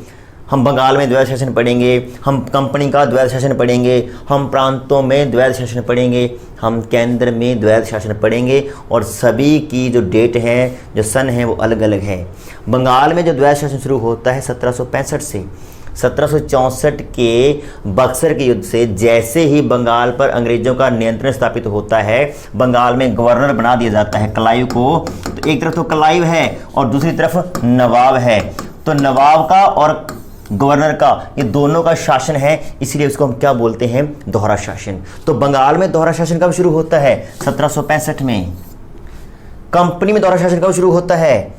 हम बंगाल में द्वैध शासन पढ़ेंगे, हम कंपनी का द्वैध शासन पढ़ेंगे, हम प्रांतों में द्वैध शासन पढ़ेंगे, हम केंद्र में द्वैध शासन पढ़ेंगे, और सभी की जो डेट है, जो सन है, वो अलग अलग है। बंगाल में जो द्वैध शासन शुरू होता है 1765 से। 1764 के बक्सर के युद्ध से जैसे ही बंगाल पर अंग्रेजों का नियंत्रण स्थापित होता है, बंगाल में गवर्नर बना दिया जाता है क्लाइव को। तो एक तरफ तो क्लाइव है और दूसरी तरफ नवाब है, तो नवाब का और गवर्नर का, ये दोनों का शासन है, इसलिए उसको हम क्या बोलते हैं, दोहरा शासन। तो बंगाल में दोहरा शासन कब शुरू होता है, 1765 में। कंपनी में दोहरा शासन कब शुरू होता है,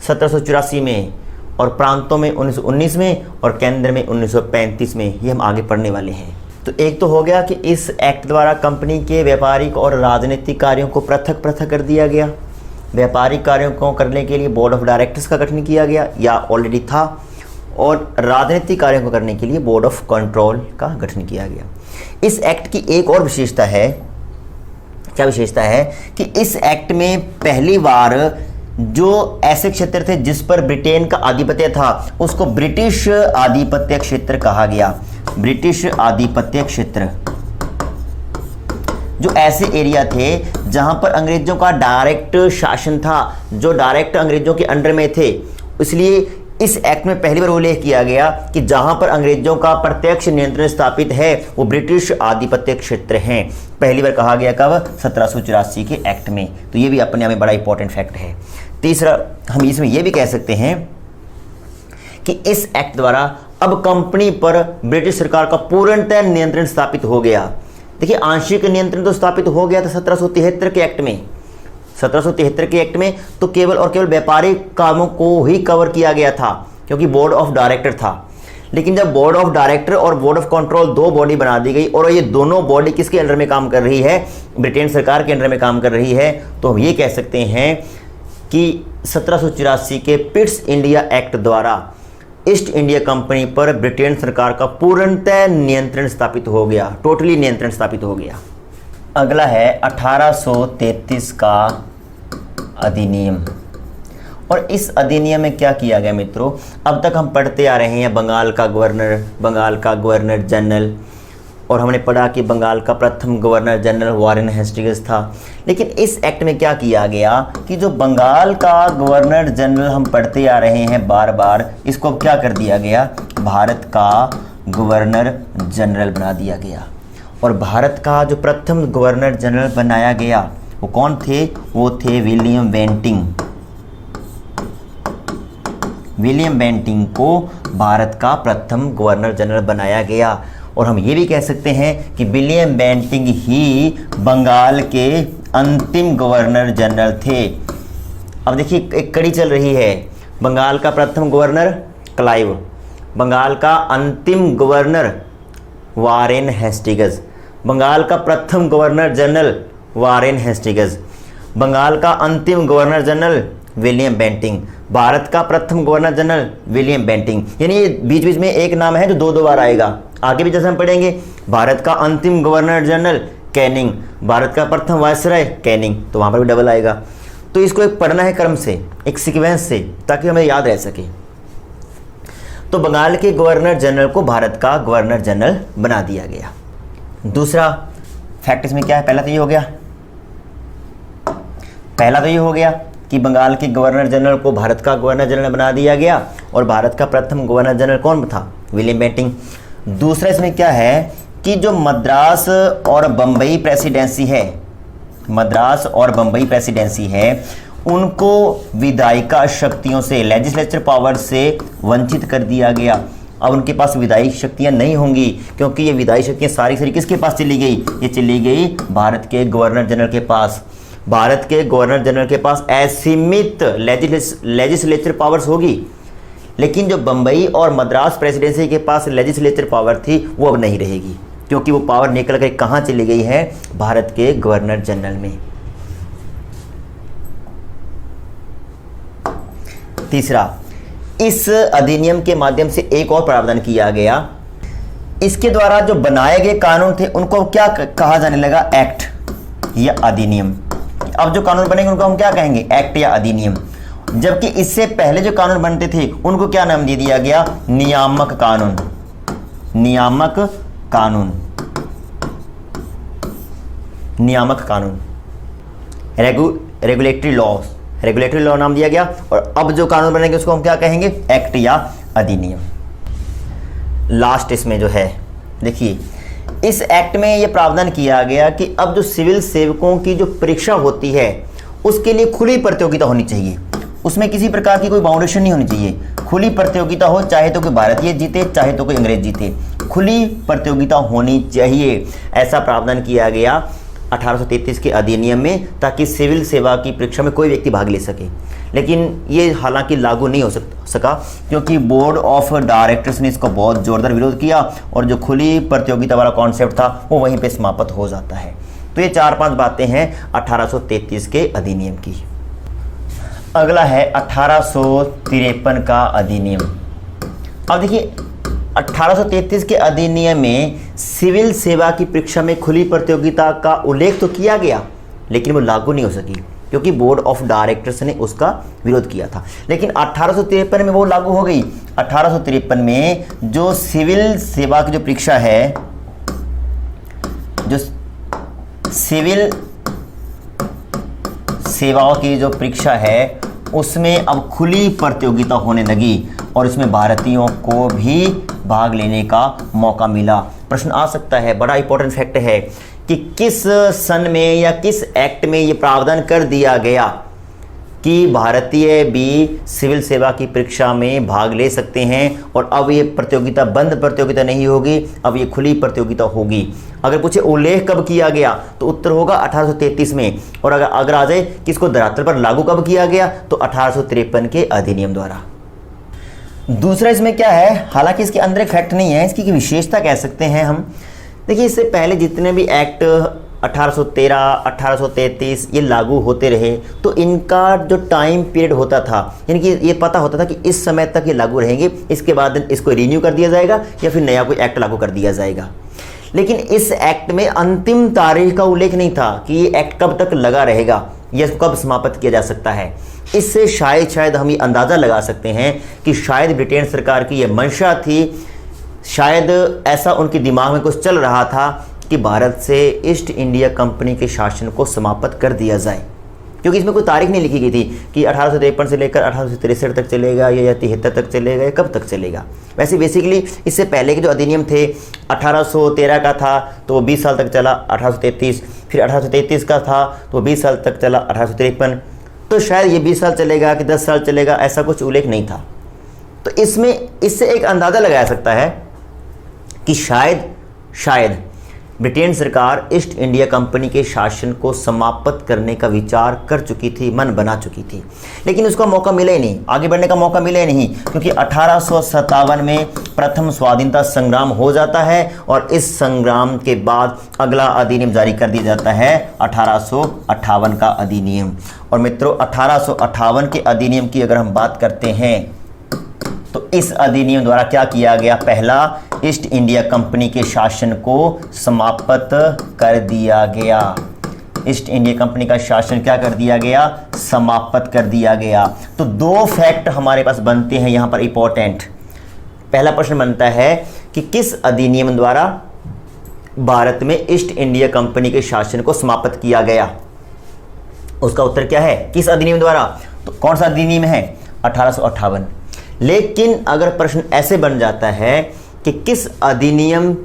1784 में, और प्रांतों में 1919 में, और केंद्र में 1935 में। ये हम आगे पढ़ने वाले हैं। तो एक तो हो गया कि इस एक्ट द्वारा कंपनी के व्यापारिक और राजनीतिक कार्यों को पृथक पृथक कर दिया गया। व्यापारिक कार्यों को करने के लिए बोर्ड ऑफ डायरेक्टर्स का गठन किया गया या ऑलरेडी था, और राजनीतिक कार्यों को करने के लिए बोर्ड ऑफ कंट्रोल का गठन किया गया। इस एक्ट की एक और विशेषता है, क्या विशेषता है कि इस एक्ट में पहली बार जो ऐसे क्षेत्र थे जिस पर ब्रिटेन का आधिपत्य था उसको ब्रिटिश आधिपत्य क्षेत्र कहा गया। ब्रिटिश आधिपत्य क्षेत्र, जो ऐसे एरिया थे जहां पर अंग्रेजों का डायरेक्ट शासन था, जो डायरेक्ट अंग्रेजों के अंडर में थे, इसलिए इस एक्ट में पहली बार उल्लेख किया गया कि जहां पर अंग्रेजों का प्रत्यक्ष नियंत्रण स्थापित है वो ब्रिटिश आधिपत्य क्षेत्र हैं। पहली बार कहा गया कब, 1784 के एक्ट में। तो ये भी अपने आप में बड़ा इंपॉर्टेंट फैक्ट है। तीसरा, हम इसमें यह भी कह सकते हैं कि इस एक्ट द्वारा अब कंपनी पर ब्रिटिश सरकार का पूर्णतः नियंत्रण स्थापित हो गया। देखिए, आंशिक नियंत्रण तो स्थापित हो गया था 1773 के एक्ट में। 1773 के एक्ट में तो केवल और केवल व्यापारिक कामों को ही कवर किया गया था, क्योंकि बोर्ड ऑफ डायरेक्टर था। लेकिन जब बोर्ड ऑफ डायरेक्टर और बोर्ड ऑफ कंट्रोल 2 बॉडी बना दी गई, और ये दोनों बॉडी किसके अंडर में काम कर रही है, ब्रिटेन सरकार के अंडर में काम कर रही है, तो हम ये कह सकते हैं कि 1784 के पिट्स इंडिया एक्ट द्वारा ईस्ट इंडिया कंपनी पर ब्रिटेन सरकार का पूर्णतः नियंत्रण स्थापित हो गया, टोटली नियंत्रण स्थापित हो गया। अगला है 1833 का अधिनियम। और इस अधिनियम में क्या किया गया मित्रों, अब तक हम पढ़ते आ रहे हैं बंगाल का गवर्नर जनरल, और हमने पढ़ा कि बंगाल का प्रथम गवर्नर जनरल वारेन हेस्टिंग्स था। लेकिन इस एक्ट में क्या किया गया कि जो बंगाल का गवर्नर जनरल हम पढ़ते आ रहे हैं बार बार, इसको अब क्या कर दिया गया, भारत का गवर्नर जनरल बना दिया गया। और भारत का जो प्रथम गवर्नर जनरल बनाया गया वो कौन थे, वो थे विलियम बेंटिंग। विलियम बेंटिंग को भारत का प्रथम गवर्नर जनरल बनाया गया। और हम ये भी कह सकते हैं कि विलियम बेंटिंग ही बंगाल के अंतिम गवर्नर जनरल थे। अब देखिए एक कड़ी चल रही है, बंगाल का प्रथम गवर्नर क्लाइव, बंगाल का अंतिम गवर्नर वारेन हेस्टिंग्स, बंगाल का प्रथम governor general Warren Hastings, Bengal का अंतिम governor general William Bentinck, Bharat का प्रथम गवर्नर जनरल विलियम बेंटिंग। यानी ये बीच बीच में एक नाम है जो दो बार आएगा। आगे भी जैसे हम पढ़ेंगे, भारत का अंतिम गवर्नर जनरल कैनिंग, भारत का प्रथम वायसराय कैनिंग, तो वहाँ पर भी डबल आएगा। तो इसको एक पढ़ना है क्रम से, एक सीक्वेंस से, ताकि हमें याद रह सके। तो बंगाल के गवर्नर जनरल को भारत का गवर्नर जनरल बना दिया गया। दूसरा फैक्ट इसमें क्या है, पहला तो ये हो गया कि बंगाल के गवर्नर जनरल को भारत का गवर्नर जनरल बना दिया गया, और भारत का प्रथम गवर्नर जनरल कौन था, विलियम बेंटिंग। दूसरा इसमें क्या है कि जो मद्रास और बम्बई प्रेसिडेंसी है, उनको विधायिका शक्तियों से, लेजिस्लेचर पावर से वंचित कर दिया गया। अब उनके पास विधायी शक्तियां नहीं होंगी, क्योंकि ये विधायी शक्तियां सारी किसके पास चली गई, ये चली गई भारत के गवर्नर जनरल के पास। भारत के गवर्नर जनरल के पास असीमित लेजिस्लेचर पावर्स होगी, लेकिन जो बम्बई और मद्रास प्रेसिडेंसी के पास लेजिस्लेचर पावर थी वो अब नहीं रहेगी, क्योंकि वो पावर निकल कर कहाँ चली गई है, भारत के गवर्नर जनरल में। तीसरा, इस अधिनियम के माध्यम से एक और प्रावधान किया गया। इसके द्वारा जो बनाए गए कानून थे उनको क्या कहा जाने लगा, एक्ट या अधिनियम। अब जो कानून बनेंगे उनको हम क्या कहेंगे, एक्ट या अधिनियम। जबकि इससे पहले जो कानून बनते थे उनको क्या नाम दे दिया गया, नियामक कानून। रेगुलेटरी लॉ नाम दिया गया। और अब जो कानून बनेंगे उसको हम क्या कहेंगे, एक्ट या अधिनियम। लास्ट इसमें जो है, देखिए इस एक्ट में यह प्रावधान किया गया कि अब जो सिविल सेवकों की जो परीक्षा होती है उसके लिए खुली प्रतियोगिता होनी चाहिए। उसमें किसी प्रकार की कोई बाउंडेशन नहीं होनी चाहिए, खुली प्रतियोगिता हो, चाहे तो कोई भारतीय जीते चाहे तो कोई अंग्रेज जीते, खुली प्रतियोगिता होनी चाहिए। ऐसा प्रावधान किया गया 1833 के अधिनियम में, ताकि सिविल सेवा की परीक्षा में कोई व्यक्ति भाग ले सके। लेकिन ये हालांकि लागू नहीं हो सका, क्योंकि बोर्ड ऑफ डायरेक्टर्स ने इसको बहुत जोरदार विरोध किया, और जो खुली प्रतियोगिता वाला कॉन्सेप्ट था वो वहीं पे समाप्त हो जाता है। तो ये 4-5 बातें हैं 1833 के अधिनियम की। अगला है 1853 का अधिनियम। अब देखिए 1833 के अधिनियम में सिविल सेवा की परीक्षा में खुली प्रतियोगिता का उल्लेख तो किया गया, लेकिन वो लागू नहीं हो सकी, क्योंकि बोर्ड ऑफ डायरेक्टर्स ने उसका विरोध किया था। लेकिन 1853 में वो लागू हो गई। 1853 में जो सिविल सेवा की जो परीक्षा है, जो सिविल सेवाओं की जो परीक्षा है, उसमें अब खुली प्रतियोगिता होने लगी, और इसमें भारतीयों को भी भाग लेने का मौका मिला। प्रश्न आ सकता है, बड़ा इंपॉर्टेंट फैक्ट है कि किस सन में या किस एक्ट में ये प्रावधान कर दिया गया कि भारतीय भी सिविल सेवा की परीक्षा में भाग ले सकते हैं, और अब ये प्रतियोगिता बंद प्रतियोगिता नहीं होगी, अब ये खुली प्रतियोगिता होगी। अगर पूछे उल्लेख कब किया गया तो उत्तर होगा 1833 में, और अगर आ जाए कि इसको धरातल पर लागू कब किया गया तो 1853 के अधिनियम द्वारा। दूसरा इसमें क्या है, हालांकि इसके अंदर एक फैक्ट नहीं है, इसकी विशेषता कह सकते हैं हम। देखिए इससे पहले जितने भी एक्ट 1813, 1833 ये लागू होते रहे, तो इनका जो टाइम पीरियड होता था, यानी कि ये पता होता था कि इस समय तक ये लागू रहेंगे, इसके बाद इसको रिन्यू कर दिया जाएगा या फिर नया कोई एक्ट लागू कर दिया जाएगा। लेकिन इस एक्ट में अंतिम तारीख का उल्लेख नहीं था कि ये एक्ट कब तक लगा रहेगा या कब समाप्त किया जा सकता है। इससे शायद हम ये अंदाज़ा लगा सकते हैं कि शायद ब्रिटेन सरकार की ये मंशा थी, शायद ऐसा उनके दिमाग में कुछ चल रहा था कि भारत से ईस्ट इंडिया कंपनी के शासन को समाप्त कर दिया जाए, क्योंकि इसमें कोई तारीख नहीं लिखी गई थी कि 1853 से लेकर 1863 तक चलेगा या 73 तक चलेगा या कब तक चलेगा। वैसे बेसिकली इससे पहले के जो अधिनियम थे 1813 का था तो वो 20 साल तक चला 1833, फिर 1833 का था तो 20 साल तक चला 1853, तो शायद ये 20 साल चलेगा कि 10 साल चलेगा, ऐसा कुछ उल्लेख नहीं था। तो इससे एक अंदाज़ा लगाया सकता है कि शायद ब्रिटेन सरकार ईस्ट इंडिया कंपनी के शासन को समाप्त करने का विचार कर चुकी थी, मन बना चुकी थी, लेकिन उसका मौका मिला ही नहीं, आगे बढ़ने का मौका मिला ही नहीं, क्योंकि 1857 में प्रथम स्वाधीनता संग्राम हो जाता है और इस संग्राम के बाद अगला अधिनियम जारी कर दिया जाता है 1858 का अधिनियम। और मित्रों 1858 के अधिनियम की अगर हम बात करते हैं तो इस अधिनियम द्वारा क्या किया गया, पहला ईस्ट इंडिया कंपनी के शासन को समाप्त कर दिया गया। ईस्ट इंडिया कंपनी का शासन क्या कर दिया गया, समाप्त कर दिया गया। तो दो फैक्ट हमारे पास बनते हैं यहाँ पर इंपॉर्टेंट। पहला प्रश्न बनता है कि किस अधिनियम द्वारा भारत में ईस्ट इंडिया कंपनी के शासन को समाप्त किया गया, उसका उत्तर क्या है, किस अधिनियम द्वारा। तो कौन सा अधिनियम है, 1858। लेकिन अगर प्रश्न ऐसे बन जाता है कि किस अधिनियम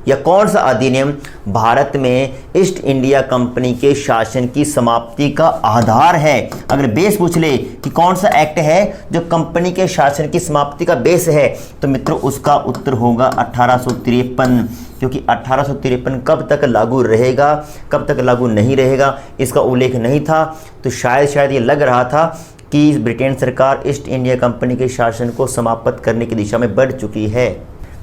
या कौन सा अधिनियम भारत में ईस्ट इंडिया कंपनी के शासन की समाप्ति का आधार है, अगर बेस पूछ ले कि कौन सा एक्ट है जो कंपनी के शासन की समाप्ति का बेस है, तो मित्रों उसका उत्तर होगा 1853, क्योंकि 1853 कब तक लागू रहेगा कब तक लागू नहीं रहेगा इसका उल्लेख नहीं था। तो शायद ये लग रहा था कि ब्रिटेन सरकार ईस्ट इंडिया कंपनी के शासन को समाप्त करने की दिशा में बढ़ चुकी है।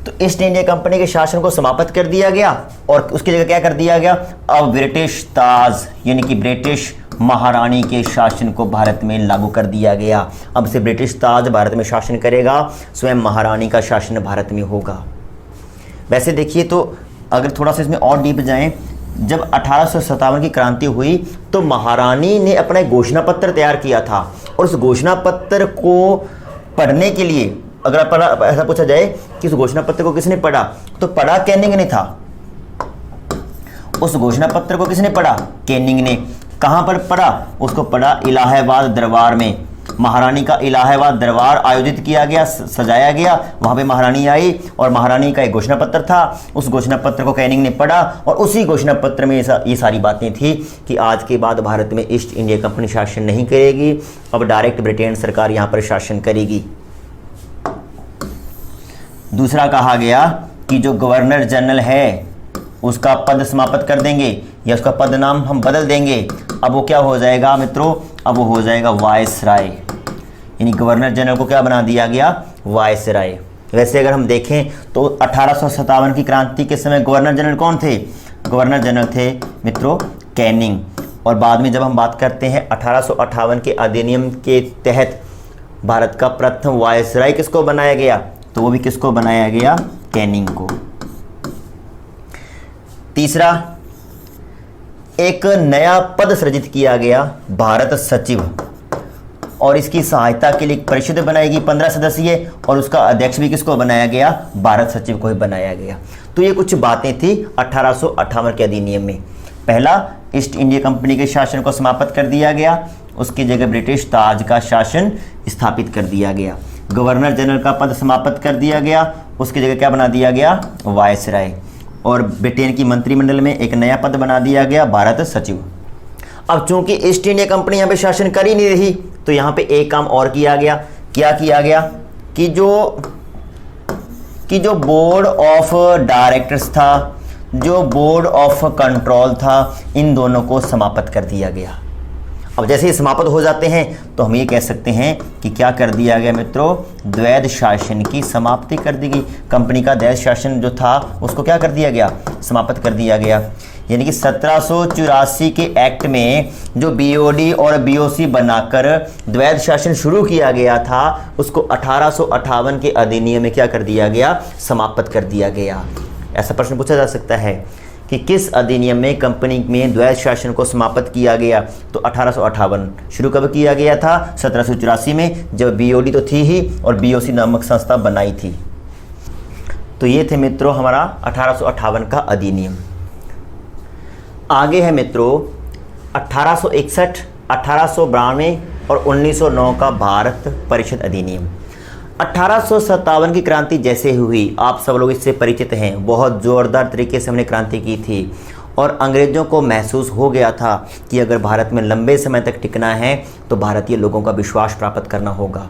तो ईस्ट इंडिया कंपनी के शासन को समाप्त कर दिया गया और उसकी जगह क्या कर दिया गया, अब ब्रिटिश ताज यानी कि ब्रिटिश महारानी के शासन को भारत में लागू कर दिया गया। अब से ब्रिटिश ताज भारत में शासन करेगा, स्वयं महारानी का शासन भारत में होगा। वैसे देखिए तो अगर थोड़ा सा इसमें और डीप जाएं, जब 1857 की क्रांति हुई तो महारानी ने अपना एक घोषणा पत्र तैयार किया था और उस घोषणा पत्र को पढ़ने के लिए अगर ऐसा पूछा जाए कि उस घोषणा पत्र को किसने पढ़ा, तो पढ़ा कैनिंग ने था। उस घोषणा पत्र को किसने पढ़ा, कैनिंग ने। कहां पर पढ़ा, उसको पढ़ा इलाहाबाद दरबार में। महारानी का इलाहाबाद दरबार आयोजित किया गया, सजाया गया, वहां पे महारानी आई और महारानी का एक घोषणा पत्र था, उस घोषणा पत्र को कैनिंग ने पढ़ा और उसी घोषणा पत्र में ये सारी बातें थी कि आज के बाद भारत में ईस्ट इंडिया कंपनी शासन नहीं करेगी, अब डायरेक्ट ब्रिटेन सरकार यहाँ पर शासन करेगी। दूसरा कहा गया कि जो गवर्नर जनरल है उसका पद समाप्त कर देंगे या उसका पद नाम हम बदल देंगे। अब वो क्या हो जाएगा मित्रों, अब वो हो जाएगा वायसराय, यानी गवर्नर जनरल को क्या बना दिया गया, वायसराय। वैसे अगर हम देखें तो 1857 की क्रांति के समय गवर्नर जनरल कौन थे, गवर्नर जनरल थे मित्रों कैनिंग। और बाद में जब हम बात करते हैं 1858 के अधिनियम के तहत भारत का प्रथम वायसराय किसको बनाया गया, तो वो भी किसको बनाया गया, कैनिंग को। तीसरा, एक नया पद सृजित किया गया भारत सचिव, और इसकी सहायता के लिए एक परिषद बनाएगी 15 सदस्यीय और उसका अध्यक्ष भी किसको बनाया गया, भारत सचिव को ही बनाया गया। तो ये कुछ बातें थी 1858 के अधिनियम में। पहला, ईस्ट इंडिया कंपनी के शासन को समाप्त कर दिया गया, उसकी जगह ब्रिटिश ताज का शासन स्थापित कर दिया गया। गवर्नर जनरल का पद समाप्त कर दिया गया, उसकी जगह क्या बना दिया गया, वायसराय। और ब्रिटेन की मंत्रिमंडल में एक नया पद बना दिया गया, भारत सचिव। अब चूंकि ईस्ट इंडिया कंपनी यहाँ पे शासन कर ही नहीं रही तो यहाँ पे एक काम और किया गया। क्या किया गया कि जो बोर्ड ऑफ डायरेक्टर्स था, जो बोर्ड ऑफ कंट्रोल था, इन दोनों को समाप्त कर दिया गया। अब जैसे ही समाप्त हो जाते हैं तो हम ये कह सकते हैं कि क्या कर दिया गया मित्रों, द्वैध शासन की समाप्ति कर दी गई। कंपनी का द्वैध शासन जो था उसको क्या कर दिया गया, समाप्त कर दिया गया। यानी कि 1784 के एक्ट में जो बीओडी और बीओसी बनाकर द्वैध शासन शुरू किया गया था, उसको 1858 के अधिनियम में क्या कर दिया गया, समाप्त कर दिया गया। ऐसा प्रश्न पूछा जा सकता है कि किस अधिनियम में कंपनी में द्वैध शासन को समाप्त किया गया, तो 1858। शुरू कब किया गया था, 1784 में, जब बीओडी तो थी ही और बीओसी नामक संस्था बनाई थी। तो ये थे मित्रों हमारा 1858 का अधिनियम। आगे है मित्रों 1861, 1892 और 1909 का भारत परिषद अधिनियम। 1857 की क्रांति जैसे हुई, आप सब लोग इससे परिचित हैं, बहुत ज़ोरदार तरीके से हमने क्रांति की थी और अंग्रेज़ों को महसूस हो गया था कि अगर भारत में लंबे समय तक टिकना है तो भारतीय लोगों का विश्वास प्राप्त करना होगा,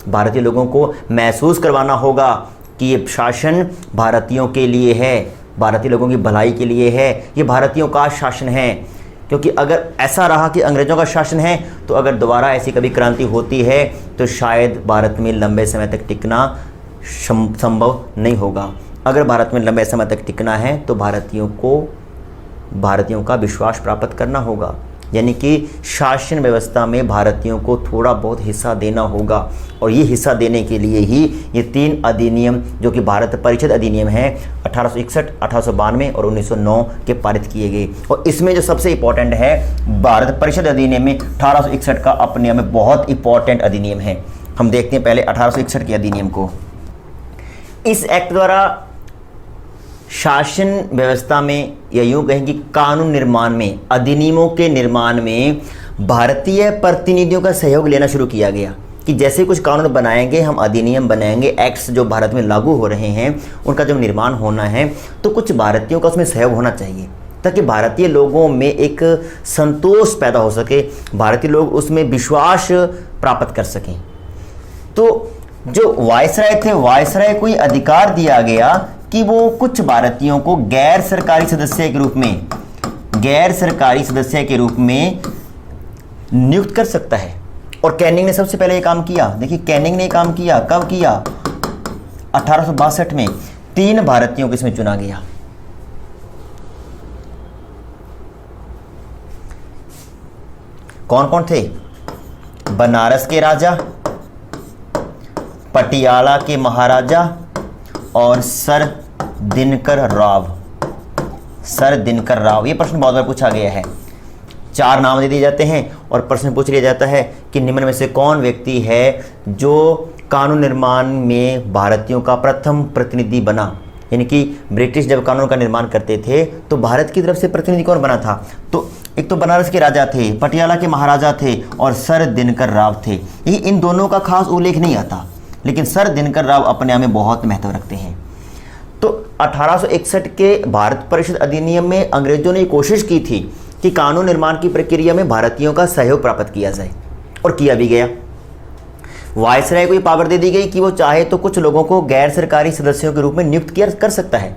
भारतीय लोगों को महसूस करवाना होगा कि ये शासन भारतीयों के लिए है, भारतीय लोगों की भलाई के लिए है, ये भारतीयों का शासन है। क्योंकि अगर ऐसा रहा कि अंग्रेज़ों का शासन है तो अगर दोबारा ऐसी कभी क्रांति होती है तो शायद भारत में लंबे समय तक टिकना संभव नहीं होगा। अगर भारत में लंबे समय तक टिकना है तो भारतीयों का विश्वास प्राप्त करना होगा, यानी कि शासन व्यवस्था में भारतीयों को थोड़ा बहुत हिस्सा देना होगा। और ये हिस्सा देने के लिए ही ये 3 अधिनियम जो कि भारत परिषद अधिनियम है 1861, 1892 और 1909 के पारित किए गए। और इसमें जो सबसे इम्पोर्टेंट है भारत परिषद अधिनियम में 1861 का अपने में बहुत इंपॉर्टेंट अधिनियम है। हम देखते हैं पहले 1861 के अधिनियम को। इस एक्ट द्वारा शासन व्यवस्था में या यूँ कहें कि कानून निर्माण में, अधिनियमों के निर्माण में भारतीय प्रतिनिधियों का सहयोग लेना शुरू किया गया कि जैसे कुछ कानून बनाएंगे, हम अधिनियम बनाएंगे, एक्ट्स जो भारत में लागू हो रहे हैं उनका जब निर्माण होना है तो कुछ भारतीयों का उसमें सहयोग होना चाहिए ताकि भारतीय लोगों में एक संतोष पैदा हो सके, भारतीय लोग उसमें विश्वास प्राप्त कर सकें। तो जो वायसराय थे, वायसराय को ये अधिकार दिया गया कि वो कुछ भारतीयों को गैर सरकारी सदस्य के रूप में नियुक्त कर सकता है। और कैनिंग ने सबसे पहले ये काम किया। देखिए कैनिंग ने ये काम किया, कब किया, 1862 में 3 भारतीयों को इसमें चुना गया। कौन कौन थे, बनारस के राजा, पटियाला के महाराजा और सर दिनकर राव। ये प्रश्न बहुत बार पूछा गया है। 4 नाम दे दिए जाते हैं और प्रश्न पूछ लिया जाता है कि निम्न में से कौन व्यक्ति है जो कानून निर्माण में भारतीयों का प्रथम प्रतिनिधि बना। यानी कि ब्रिटिश जब कानून का निर्माण करते थे तो भारत की तरफ से प्रतिनिधि कौन बना था, तो एक तो बनारस के राजा थे, पटियाला के महाराजा थे और सर दिनकर राव थे। इन दोनों का खास उल्लेख नहीं आता, लेकिन सर दिनकर राव अपने आप में बहुत महत्व रखते हैं। तो 1861 के भारत परिषद अधिनियम में अंग्रेजों ने कोशिश की थी कि कानून निर्माण की प्रक्रिया में भारतीयों का सहयोग प्राप्त किया जाए और किया भी गया। वायसराय को ये पावर दे दी गई कि वो चाहे तो कुछ लोगों को गैर सरकारी सदस्यों के रूप में नियुक्त कर सकता है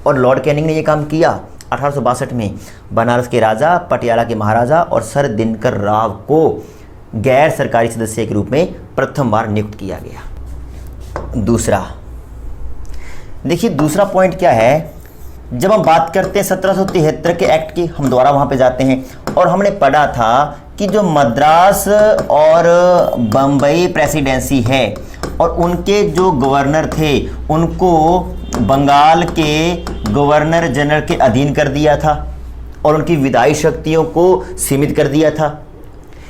और लॉर्ड कैनिंग ने ये काम किया 1862 में। बनारस के राजा, पटियाला के महाराजा और सर दिनकर राव को गैर सरकारी सदस्य के रूप में प्रथम बार नियुक्त किया गया। दूसरा, देखिए दूसरा पॉइंट क्या है, जब हम बात करते हैं 1773 के एक्ट की, हम दोबारा वहाँ पे जाते हैं और हमने पढ़ा था कि जो मद्रास और बम्बई प्रेसिडेंसी है और उनके जो गवर्नर थे उनको बंगाल के गवर्नर जनरल के अधीन कर दिया था और उनकी विधायी शक्तियों को सीमित कर दिया था।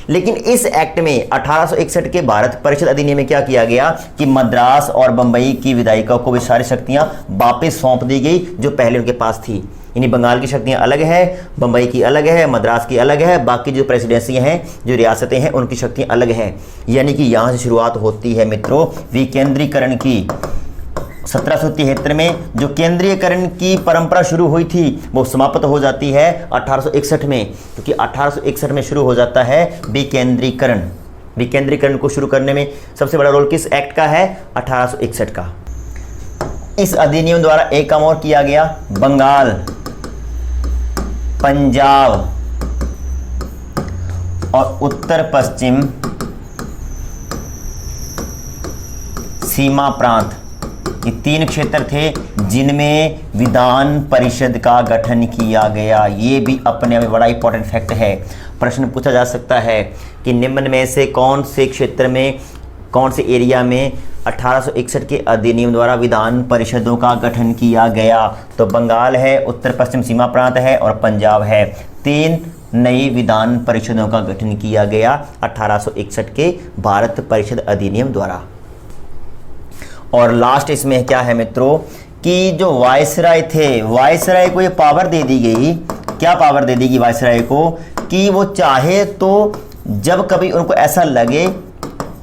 लेकिन इस एक्ट में 1861 के भारत परिषद अधिनियम में क्या किया गया कि मद्रास और बंबई की विधायिका को भी सारी शक्तियां वापस सौंप दी गई जो पहले उनके पास थी। यानी बंगाल की शक्तियां अलग है, बंबई की अलग है, मद्रास की अलग है, बाकी जो प्रेसिडेंसियां हैं, जो रियासतें हैं, उनकी शक्तियां अलग है। यानी कि यहाँ से शुरुआत होती है मित्रों विकेंद्रीकरण की। 1773 में जो केंद्रीयकरण की परंपरा शुरू हुई थी वो समाप्त हो जाती है 1861 में, क्योंकि 1861 में शुरू हो जाता है विकेंद्रीकरण। विकेंद्रीकरण को शुरू करने में सबसे बड़ा रोल किस एक्ट का है, 1861 का। इस अधिनियम द्वारा एक काम और किया गया, बंगाल, पंजाब और उत्तर पश्चिम सीमा प्रांत ये 3 क्षेत्र थे जिनमें विधान परिषद का गठन किया गया। ये भी अपने में बड़ा इंपॉर्टेंट फैक्ट है। प्रश्न पूछा जा सकता है कि निम्न में से कौन से क्षेत्र में, कौन से एरिया में 1861 के अधिनियम द्वारा विधान परिषदों का गठन किया गया। तो बंगाल है, उत्तर पश्चिम सीमा प्रांत है और पंजाब है। 3 नई विधान परिषदों का गठन किया गया 1861 के भारत परिषद अधिनियम द्वारा। और लास्ट इसमें क्या है मित्रों कि जो वायसराय थे, वायसराय को ये पावर दे दी गई। क्या पावर दे दी गई वायसराय को कि वो चाहे तो जब कभी उनको ऐसा लगे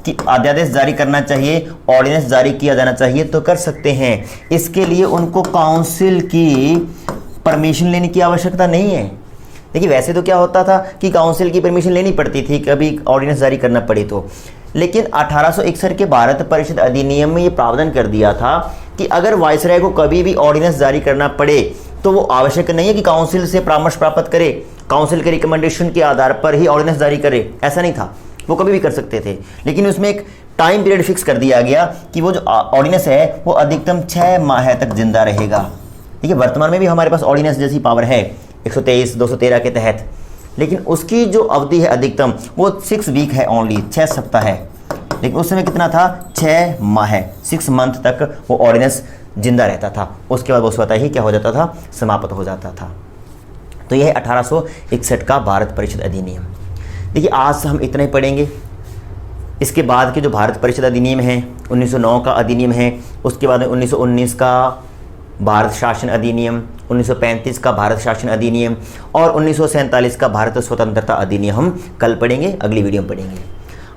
कि अध्यादेश जारी करना चाहिए, ऑर्डिनेंस जारी किया जाना चाहिए तो कर सकते हैं। इसके लिए उनको काउंसिल की परमिशन लेने की आवश्यकता नहीं है। देखिए वैसे तो क्या होता था कि काउंसिल की परमिशन लेनी पड़ती थी कभी ऑर्डिनेंस जारी करना पड़े तो, लेकिन 1861 के भारत परिषद अधिनियम में ये प्रावधान कर दिया था कि अगर वायसराय को कभी भी ऑर्डिनेंस जारी करना पड़े तो वो आवश्यक नहीं है कि काउंसिल से परामर्श प्राप्त करे, काउंसिल के रिकमेंडेशन के आधार पर ही ऑर्डिनेंस जारी करे। ऐसा नहीं था, वो कभी भी कर सकते थे। लेकिन उसमें एक टाइम पीरियड फिक्स कर दिया गया कि वो जो ऑर्डिनेंस है वो अधिकतम 6 माह तक जिंदा रहेगा। देखिए वर्तमान में भी हमारे पास ऑर्डिनेंस जैसी पावर है 123, 213 के तहत, लेकिन उसकी जो अवधि है अधिकतम वो 6 वीक है, ओनली 6 सप्ताह है। लेकिन उस समय कितना था, 6 माह, 6 मंथ तक वो ऑर्डिनेंस जिंदा रहता था। उसके बाद वो स्वतः ही क्या हो जाता था, समाप्त हो जाता था। तो यह है 1861 का भारत परिषद अधिनियम। देखिए आज हम इतना ही पढ़ेंगे। इसके बाद के जो भारत परिषद अधिनियम है 1909 का अधिनियम है, उसके बाद में 1919 का भारत शासन अधिनियम, 1935 का भारत शासन अधिनियम और 1947 का भारत स्वतंत्रता अधिनियम हम कल पढ़ेंगे, अगली वीडियो में पढ़ेंगे।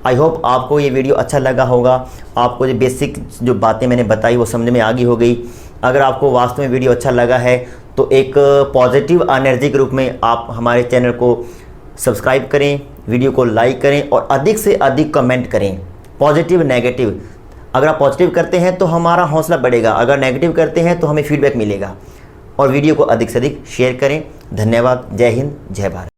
आई होप आपको ये वीडियो अच्छा लगा होगा, आपको जो बेसिक जो बातें मैंने बताई वो समझ में आ गई हो गई। अगर आपको वास्तव में वीडियो अच्छा लगा है तो एक पॉजिटिव एनर्जी के रूप में आप हमारे चैनल को सब्सक्राइब करें, वीडियो को लाइक करें और अधिक से अधिक कमेंट करें, पॉजिटिव नेगेटिव। अगर आप पॉजिटिव करते हैं तो हमारा हौसला बढ़ेगा, अगर नेगेटिव करते हैं तो हमें फीडबैक मिलेगा। और वीडियो को अधिक से अधिक शेयर करें। धन्यवाद। जय हिंद, जय भारत।